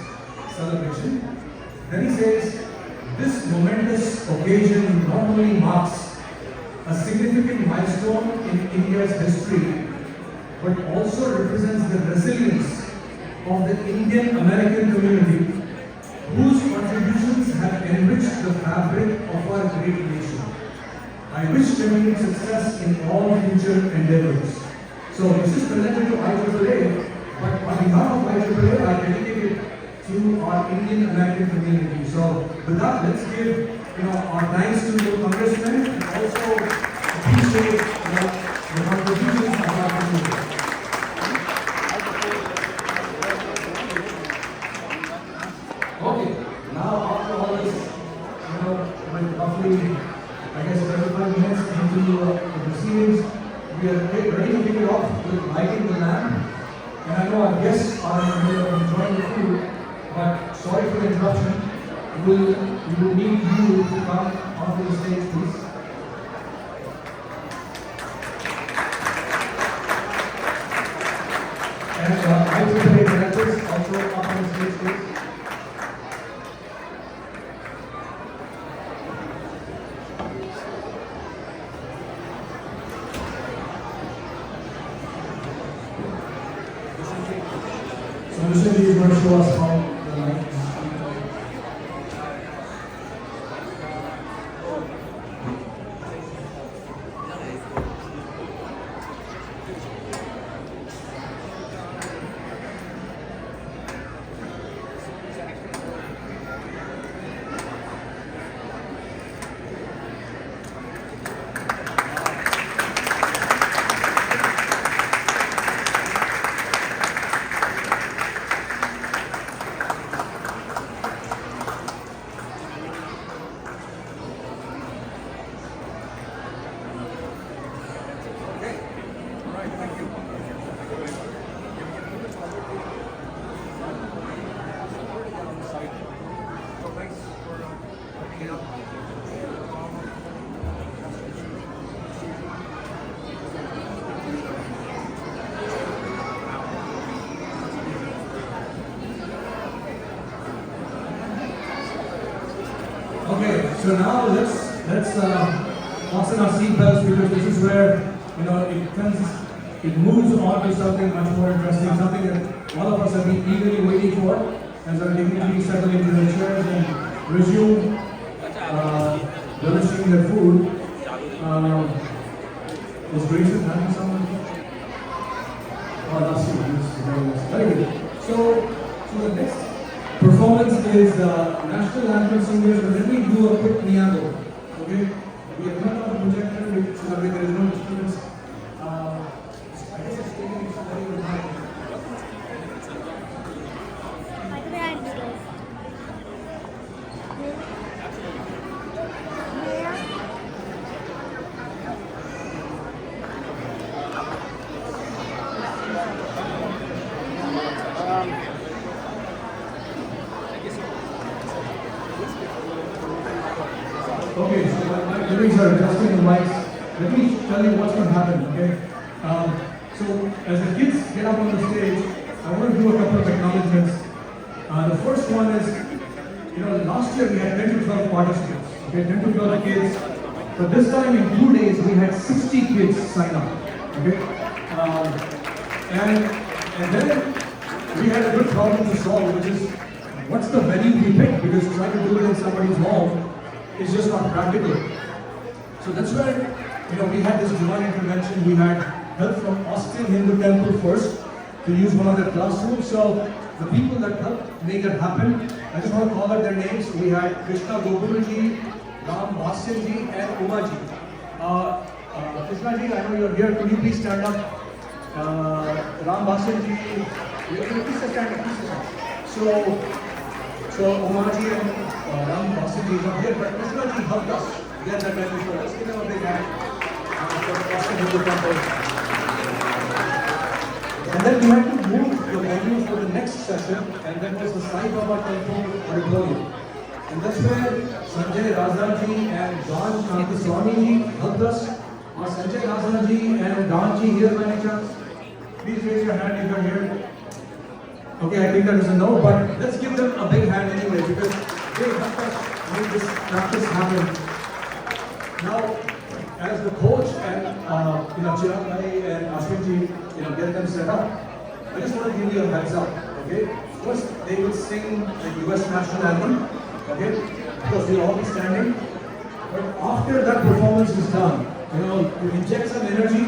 celebration. Then he says, this momentous occasion not only marks a significant milestone in India's history, but also represents the resilience of the Indian American community, whose contributions have enriched the fabric of our great nation. I wish continued success in all future endeavors. So this is presented to IEEE, but on behalf of IEEE, I dedicate it to our Indian American community. So with that, let's give our thanks to the congressmen and also appreciate the contributions of our community. Okay, now after all this, with roughly, I guess, 35 minutes into the proceedings, we are ready to kick it off with lighting the lamp. And I know our guests are enjoying the food, but sorry for the interruption. We will need you to come onto the stage, please. And IEEE directors also up on the stage, please. So Mr. Lee is going to show us how the light is. Okay, so now let's fasten our seatbelts because this is where it moves on to something much more interesting, something that all of us have been eagerly waiting for as our dignitaries settle into their chairs and resume delishing their food. Is Grayson having someone? Oh, that's you. Yes, very good. So the next performance is National Anthem Singers, but let me do a quick Niago. Okay? We have not on the projector, so that way there is no disturbance. I guess it's taking it's very good time. Okay, so my colleagues are adjusting the mics. Let me tell you what's going to happen, okay? So as the kids get up on the stage, I want to do a couple of acknowledgements. The first one is, last year we had 10 to 12 participants, okay, 10 to 12 kids. But this time in 2 days we had 60 kids sign up, okay? And then we had a good problem to solve, which is what's the venue we pick? Because trying to do it in somebody's home is just not practical. So that's where we had this divine intervention. We had help from Austin Hindu Temple first to use one of their classrooms. So the people that helped make it happen, I just want to call out their names. We had Krishna Gopulji, Ram Bhasyanji, and Umaji. Krishna ji, I know you're here. Could you please stand up? Ram Bhasyanji, please stand up. Please stand up. So Umaji and Ram Bhasyanji is not here, but Krishna ji helped us get that time before. Let's give them a big hand. And then we had to move the venue for the next session, and that was the Sai Baba Temple auditorium. And that's where Sanjay Razaji and John Kantaswamy helped us. Are Sanjay Razaji and Don ji here by any chance? Please raise your hand if you're here. Okay, I think that is a no, but let's give them a big hand anyway because they helped us make this practice happen. Now, as the coach and Chirag Bhai and Ashwin ji, get them set up, I just want to give you a heads up, okay? First, they will sing the US national anthem, okay? Because we'll all be standing. But after that performance is done, to inject some energy,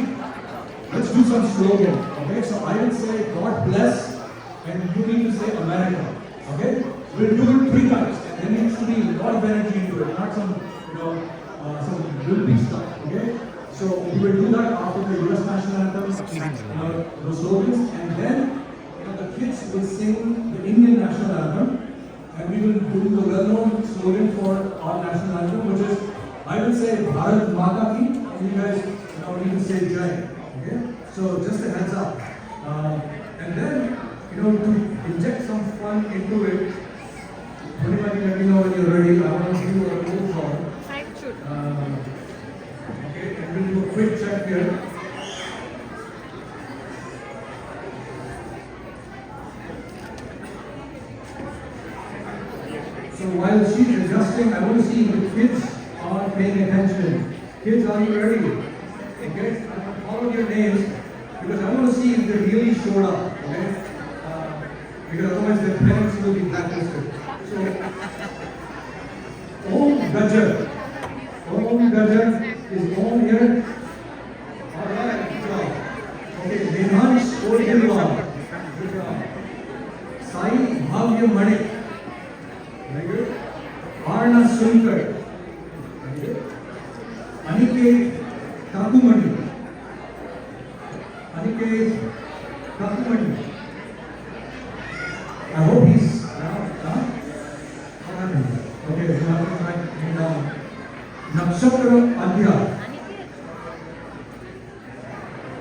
let's do some slogan, okay? So I will say, God bless, and you need to say America. Okay? We'll do it 3 times. There needs to be a lot of energy into it, not some, some wimpy stuff. Okay? So we will do that after the US national anthem, the slogans, and then the kids will sing the Indian national anthem, and we will do the well-known slogan for our national anthem, which is, I will say Bharat Mata Ki, and you guys need to say Jai. Okay? So just a heads up. And then, to inject some fun into it, anybody let me know when you're ready. I want to do a little song. Okay, and we'll do a quick check here. So while she's adjusting, I want to see if the kids are paying attention. Kids, are you ready? Okay, all of your names, because I want to see if they really showed up. Okay, because otherwise their parents will be blacklisted. So, Om Gajar. Om Gajar is Om here. Alright, good job. Okay, Devansh Kodilwal. Good job. Sai Bhavya Manik. Very good. Arna Sunkar. Very good. Aniket Kakumani. Aniket Kakumani. I hope he's okay, so I'm trying down. Nakshatra Adhya.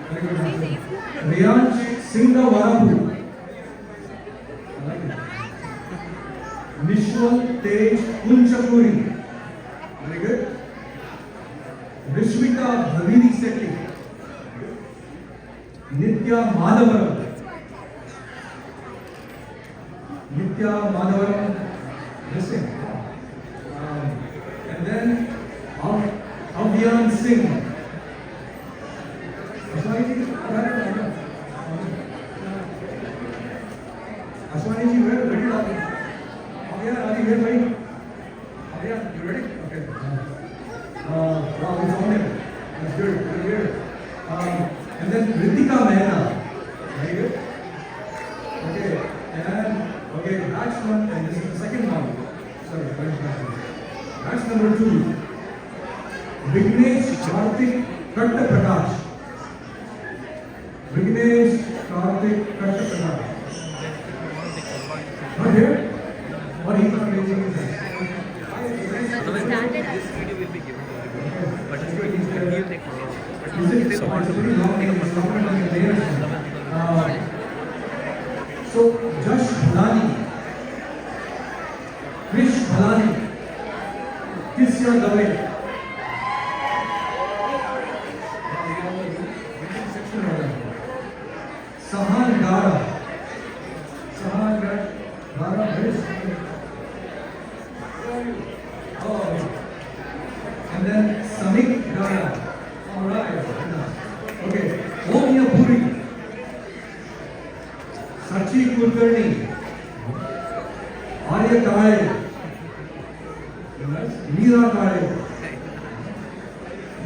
Very good. Riyansh Singha Varapu. I like it. Nishwal Tej Kunchapuri. Very good. Vishwika Bhavini Sethi. Nitya Madhavaram. Nitya Madhavaram. Listen. And then Avyan Singh. Ashwani ji, where did you talk? Avyan, are you here, buddy? Avyan, you ready? Okay. Wow, we found him. That's good. Good here. And then Ritika Mehra. Very good. Okay. And okay, that's one. And this is the second one. Sorry, that's number 2. Vignesh Karthik Katta Prakash. Vignesh Karthik Katta Prakash. Not here? What he's not raising his hand. This video will be given to everybody. But it's Good, he's there. will take Is it? It's very long name. It's longer than the layers. So, Jash Bhalani. Krish Bhalani. Kisya Dave. Sahan Gara. Sahan Gara. Where is oh, and then Samik Gara. Alright. Okay. Omya Puri. Sachi Kulkarni. Arya Kale. Meera Kale.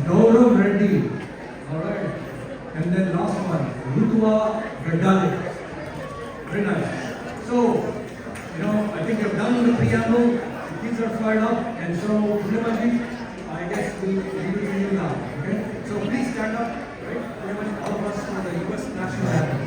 Gaurav Reddy. Alright. And then last one. Rutwa Gaddale. Very nice. So, I think you've done the preamble. The kids are fired up. And so, Purnamaji, I guess we'll leave it to you now. Okay? So please stand up. Right? Pretty much all of us for the US national anthem.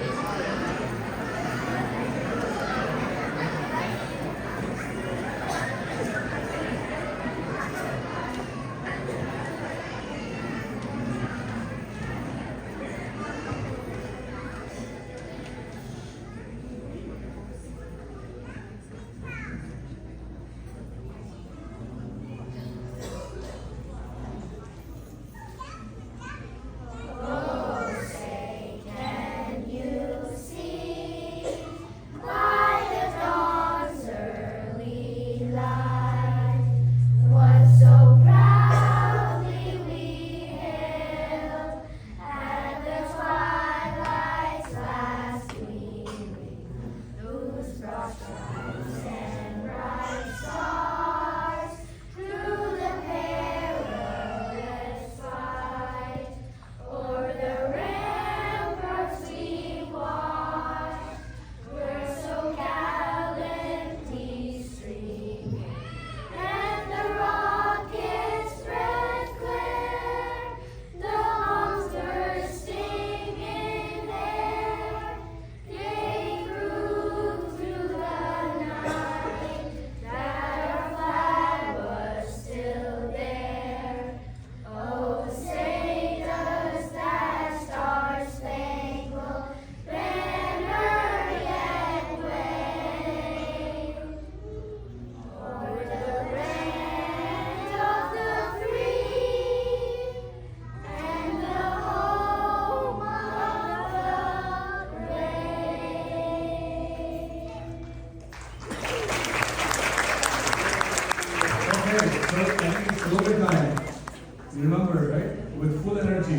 You remember, right? With full energy.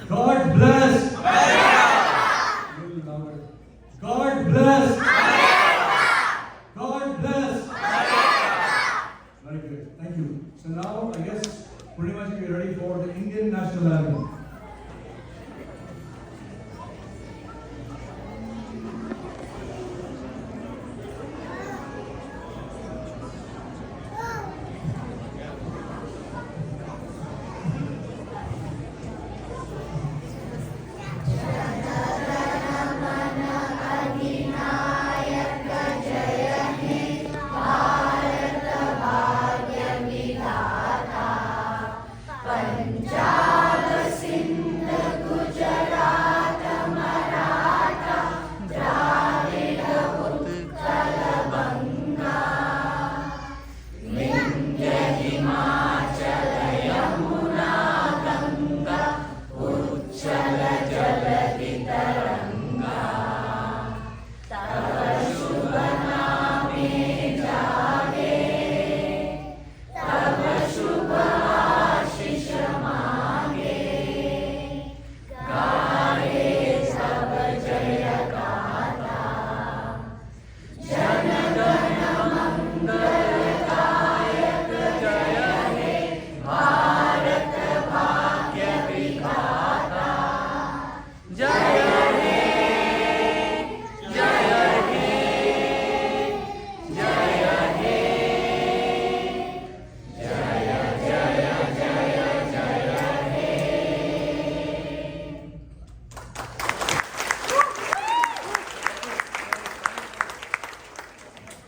God bless! A little louder. God bless! God bless! Very good. Thank you. So now, I guess, pretty much we're ready for the Indian National Anthem.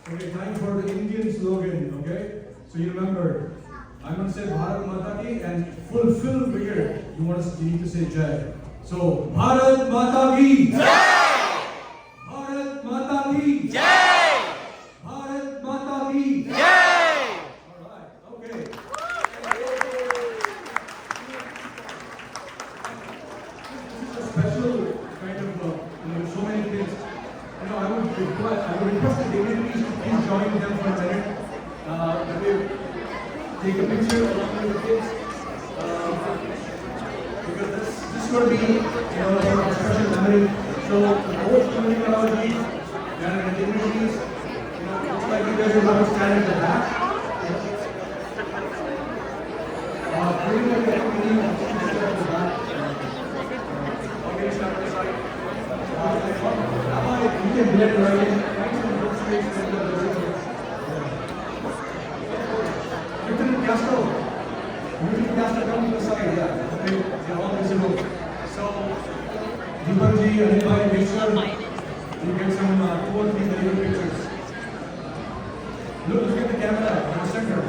Okay, time for the Indian slogan, okay? So you remember, I'm going to say Bharat Mata Ki and fulfill here. You need to say Jai. So, Bharat Mata Ki Jai! Bharat Mata Ki Jai! Bharat Mata Ki Jai! Alright, okay. This is a special kind of, so many things. I would request the dignitaries to please join them for a minute. Take a picture along with the kids. Because this is going to be, a special memory. So, the whole community and the dignitaries, looks like you guys are going to stand at the back. Pretty much everybody wants to stand at the back. Okay, stand at the side. You can blend right in. Lieutenant Castro, come to the side, yeah. Okay, you're all visible. So, Deepakji, Anilbhai, make sure you get some 2 or 3 very good pictures. Look at the camera in the center.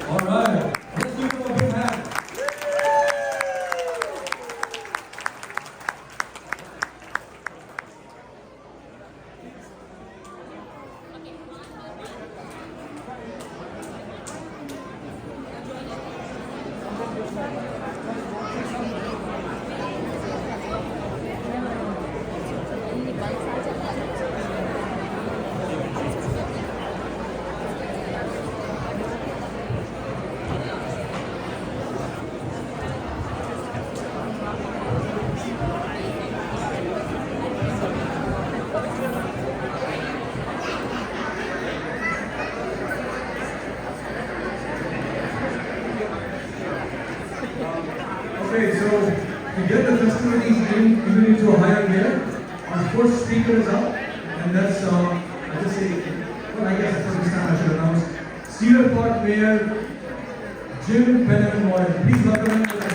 All right, let's give them a big hand. Okay, so to get the festivities even into a higher gear, our first speaker is up, and that's, I just say, well, I guess for this time I should announce, Cedar Park Mayor Jim Benavides. Please welcome him to the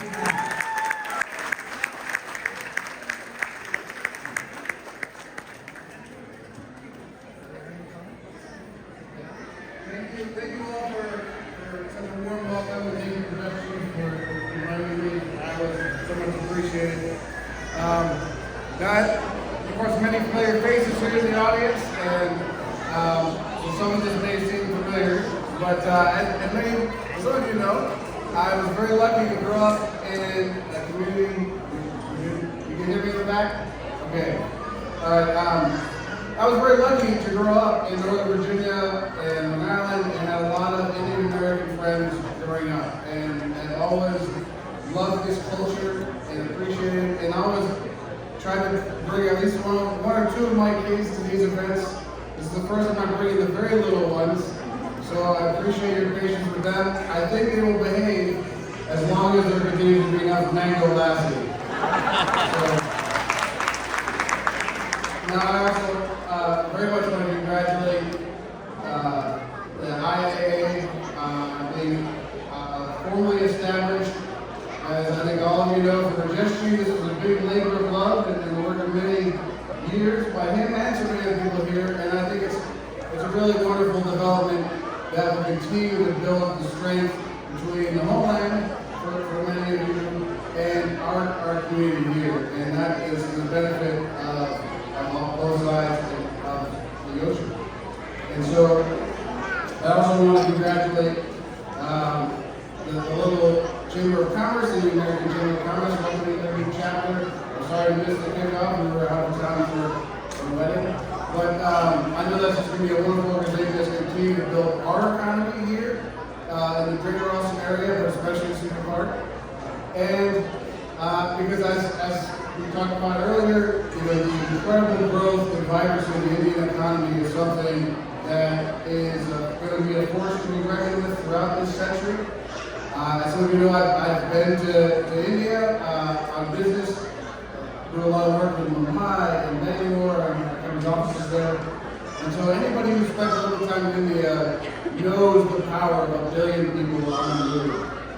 Thank you all for such a warm welcome and thank you production for inviting me. I was so much appreciated. Got, of course, many familiar faces here in the audience, and so some of this may seem familiar, but as some of you know, I was very lucky to grow up in All right. I was very lucky to grow up in Northern Virginia and Long Island and had a lot of Indian American friends growing up. And always loved this culture and appreciated it. And I always tried to bring at least one or two of my kids to these events. This is the first time I'm bringing the very little ones. So I appreciate your patience with them. I think they will behave as long as there continues to be enough mango lassi. So, now I also very much want to congratulate the IAA being formally established. As I think all of you know, for Rajesh, this was a big labor of love and the work of many years by him and so many other people here. And I think it's a really wonderful development that will continue to build the strength between the homeland for many of you and our community here. And that is the benefit of both sides of the ocean. And so I also want to congratulate the local Chamber of Commerce and the American Chamber of Commerce for opening their new chapter. I'm sorry to miss the kickoff. We were out of town for a wedding. But I know that's just going to be a wonderful organization that's going to continue to build our economy here in the greater Austin area, but especially in Cedar Park. And because as we talked about earlier, the incredible growth and vibrancy of the Indian economy is something that is going to be a force to be reckoned with throughout this century. As some of you know, I've been to India on business, do a lot of work in Mumbai and Bangalore, and his offices there. And so anybody who spends a little time in India knows the power of a billion people on the move.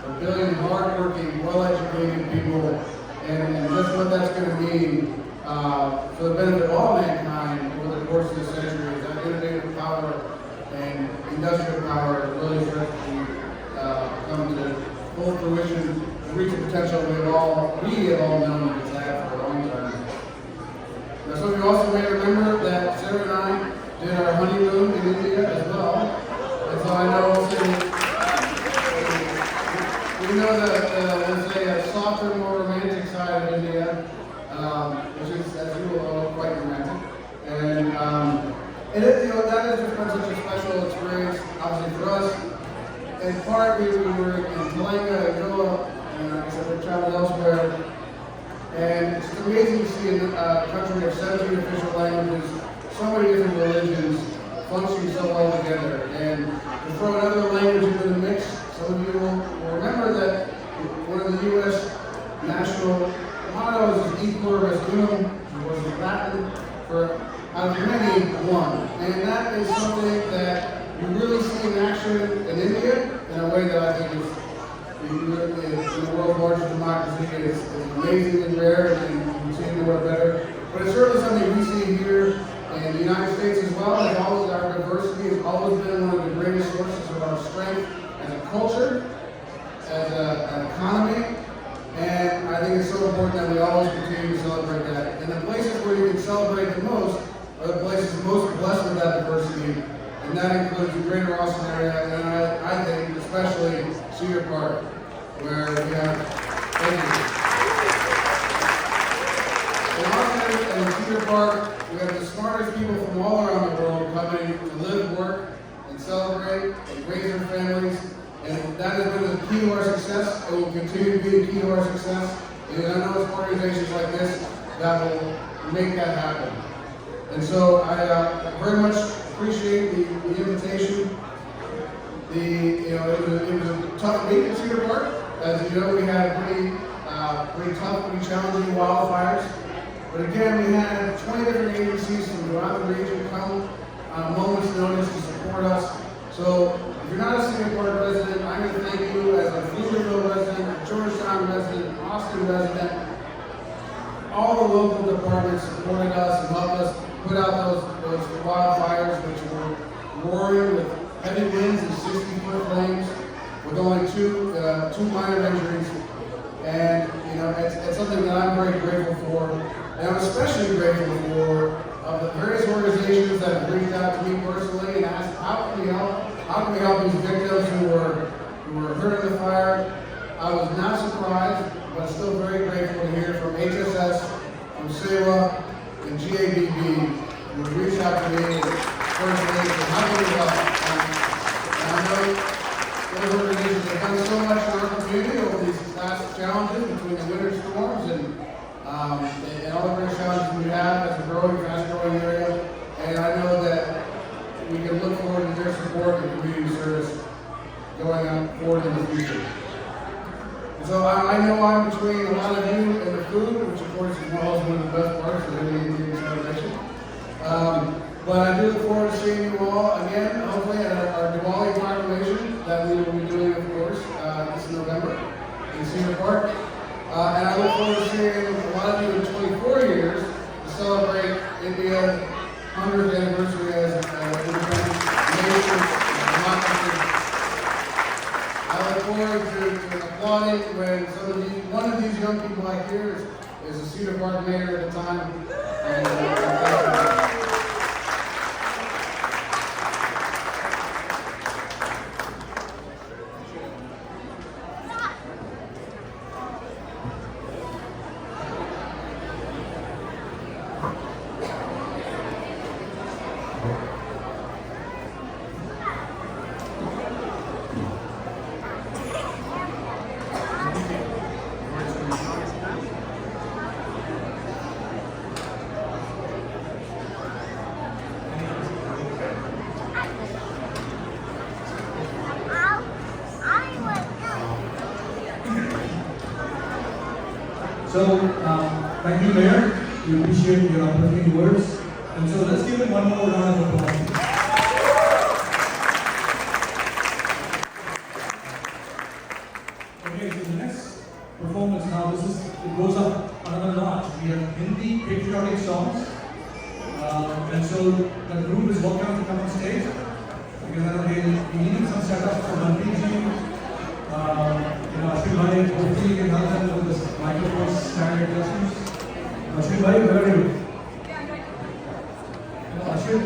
A billion hardworking, well-educated people, and just what that's going to mean for the benefit of all mankind over the course of the century is that innovative power and industrial power really starts to come to full fruition and reach the potential we have all known it's had for a long time. Now, some of you also may remember that Sarah and I did our honeymoon in India as well. And so I know we know let's say, a softer, more romantic side of India, which is, as you all know, quite romantic. And that has just been such a special experience, obviously for us. In part, we were in Telangana and Goa, and like I said, we traveled elsewhere. And it's amazing to see a country of 17 official languages, so many different religions functioning so well together. And to throw another language into the mix, some of you will remember that one of the U.S. national mottos is E pluribus unum, which was Latin for out of many, one. And that is something that you really see in action in India in a way that I think is, in the world's largest democracy, is amazingly rare and continue to work better. But it's certainly something we see here in the United States as well. As always, our diversity has always been one of the greatest sources of our strength as a culture, as an economy, and I think it's so important that we always continue to celebrate that. And the places where you can celebrate the most are the places most blessed with that diversity, and that includes the greater Austin area, and I think especially Cedar Park, where we have, thank you. In Austin and in Cedar Park, we have the smartest people from all around the world coming to live, work, and celebrate, and raise their families. And that has been the key to our success. It will continue to be the key to our success. And I know it's organizations like this that will make that happen. And so I very much appreciate the invitation. It was a tough week in Cedar Park. As you know, we had pretty tough, pretty challenging wildfires. But again, we had 20 different agencies from throughout the region come on a moment's notice to support us. So if you're not a Cedar Park resident, I'm going to thank you as a Pflugerville resident, a Georgetown resident, Austin resident. All the local departments supported us and helped us put out those wildfires, which were roaring with heavy winds and 60-foot flames, with only two minor injuries. And it's something that I'm very grateful for, and I'm especially grateful for the various organizations that have reached out to me personally and asked, how can we help these victims who were hurt in the fire? I was not surprised, but still very grateful to hear from HSS, from SEWA, and GABB would reach out to me personally and say, how can we help? And I know those organizations have done so much in our community over these last challenges between the winter storms and all the winter challenges we have as a growing, fast-growing area. And I know that we can look forward to their support and community service going on forward in the future. And so I know I'm between a lot of you and the food, which of course is one of the best parts of any Indian celebration. But I do look forward to seeing you all again, hopefully at our Diwali proclamation that we will be doing, of course, this November in Cedar Park. And I look forward to seeing a lot of you in 24 years to celebrate India's 100th anniversary as an independent nation, democracy. I look forward to applauding when one of these young people I hear is a Cedar Park mayor at the time. And, thank you. So, thank you, Mayor. We appreciate your uplifting words. And so, let's give it one more round of applause. Okay, so the next performance now, it goes up another notch. We have Hindi patriotic songs. And so, the group is welcome to come on stage. Because I know we need some setup for Manpreet. Ashwin Bhai, hopefully you can help them with the microphone stand adjustments. Ashwin Bhai, where are you? Ashwin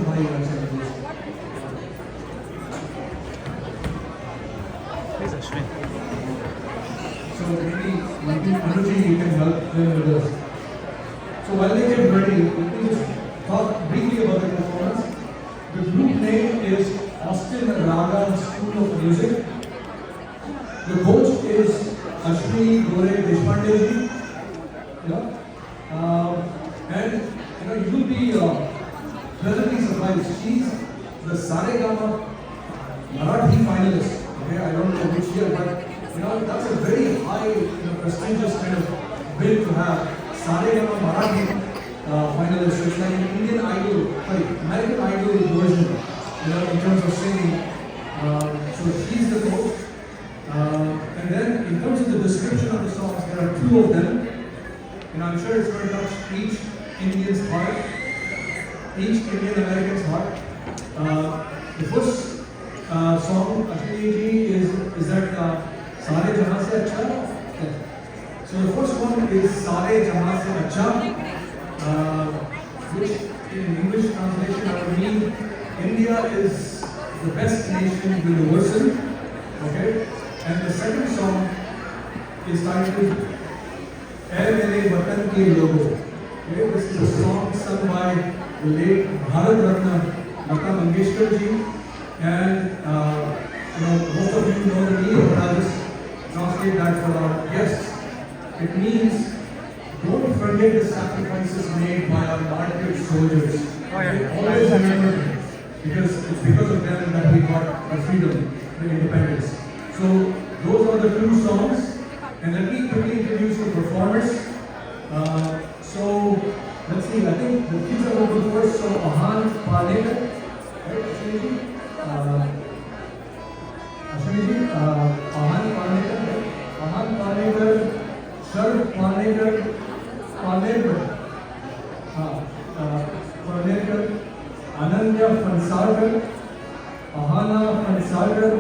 Bhai, I'm saying. Please, Ashwin. So maybe Anuji, you can help them with this. So while they get ready, let me just talk briefly about the performance. The group name is Austin Raga School of Music. The coach is Ashwini Gore Deshpande ji. And you will be pleasantly surprised. She's the Saregama Marathi finalist. Okay, I don't know which year, but that's a very high, prestigious kind of bill to have. Saregama Marathi finalist. It's like an Indian Idol, American Idol version, in terms of singing. So she's the coach. And then, in terms of the description of the songs, there are two of them. And I'm sure it's going to touch each Indian's heart, each Indian American's heart. The first song, Ashwini ji, is that Sare Jahan Se Acha? Yeah. So the first one is Sare Jahan Se Acha, which in English translation I would mean India is the best nation universal. Okay? And the second song is titled Ae Mere Watan Ke Logo. Okay, this is a song sung by the late Bharat Ratna Lata Mangeshkar ji. And most of you know the meaning, but I'll just translate that for our guests. It means, don't forget the sacrifices made by our martyred soldiers. Always remember them, because it's because of them that we got our freedom, the independence. So those are the two songs, and let me quickly introduce the performers. So let's see, I think the kids are going to go first. So Ahan Palekar, right, Ashwini? Ahan Palekar, Sharv Palekar, Ananya Phansalkar, Ahana Phansalkar,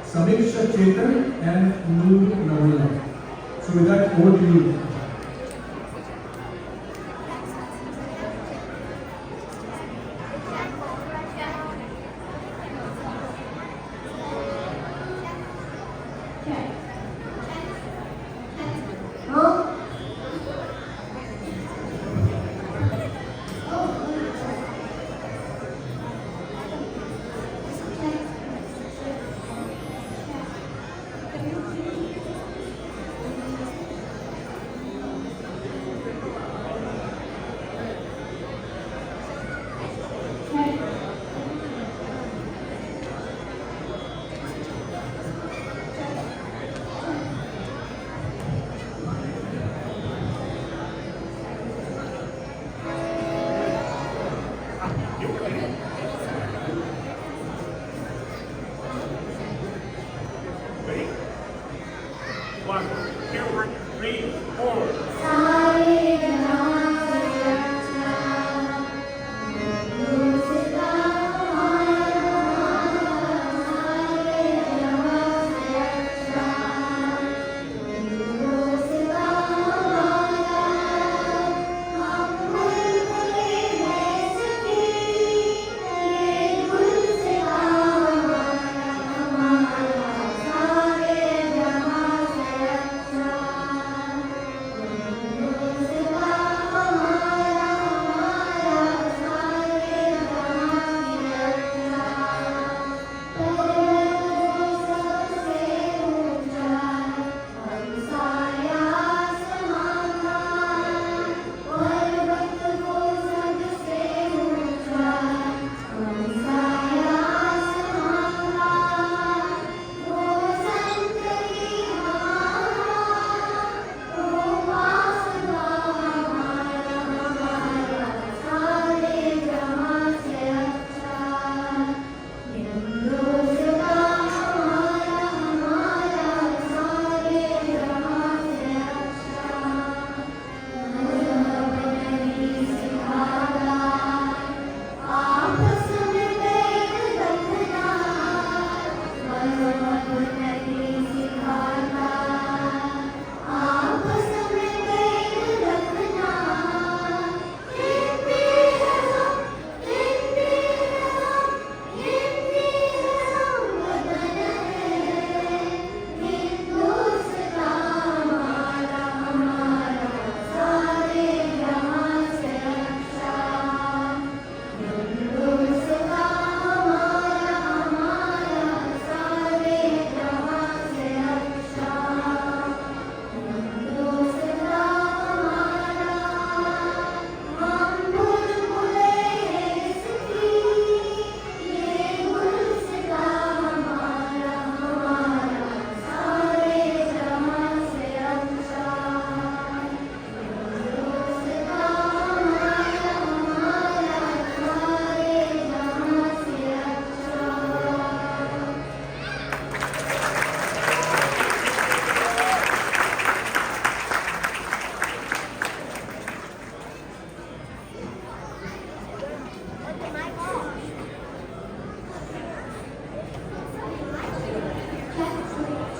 Samiksha Chetan, and Noor Nawala. So with that, over to you. 2, 3, 4.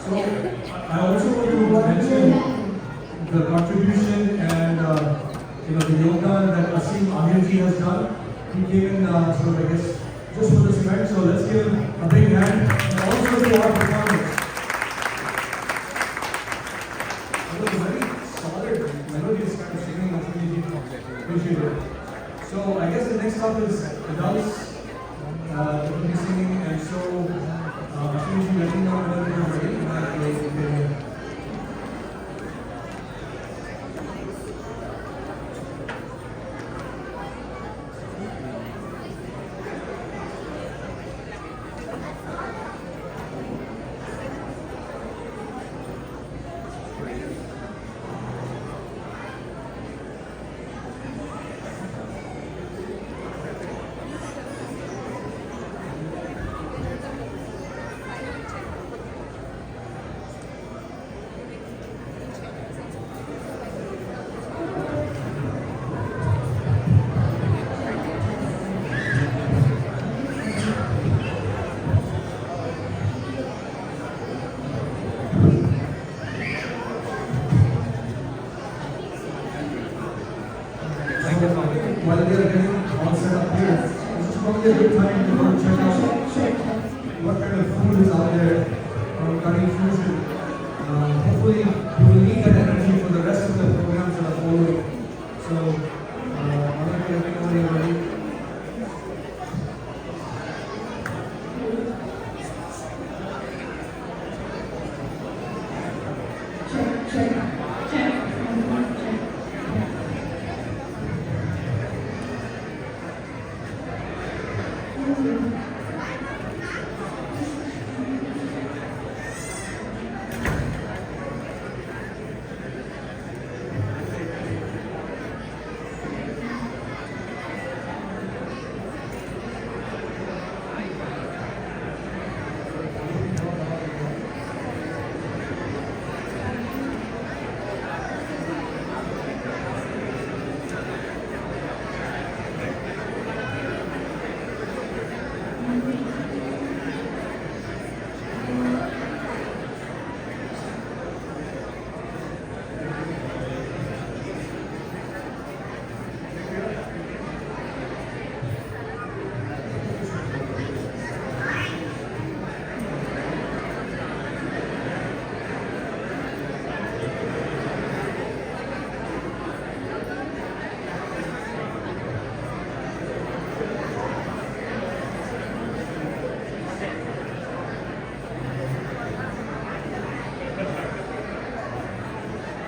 So I also want to mention the contribution and the yoga that Asim Ahirji has done. He came in sort of, I guess, just for this event. So let's give him a big hand and also to our performers. It was a very solid melodious kind of singing. I really appreciate it. So I guess the next up is adults that will be singing, and so Ashwin, let me know whether you're ready. While they are getting all set up here, this is probably a good time to go check out what kind of food is out there from Curry Fusion. Hopefully, you will need that energy for the rest of the programs that are following. So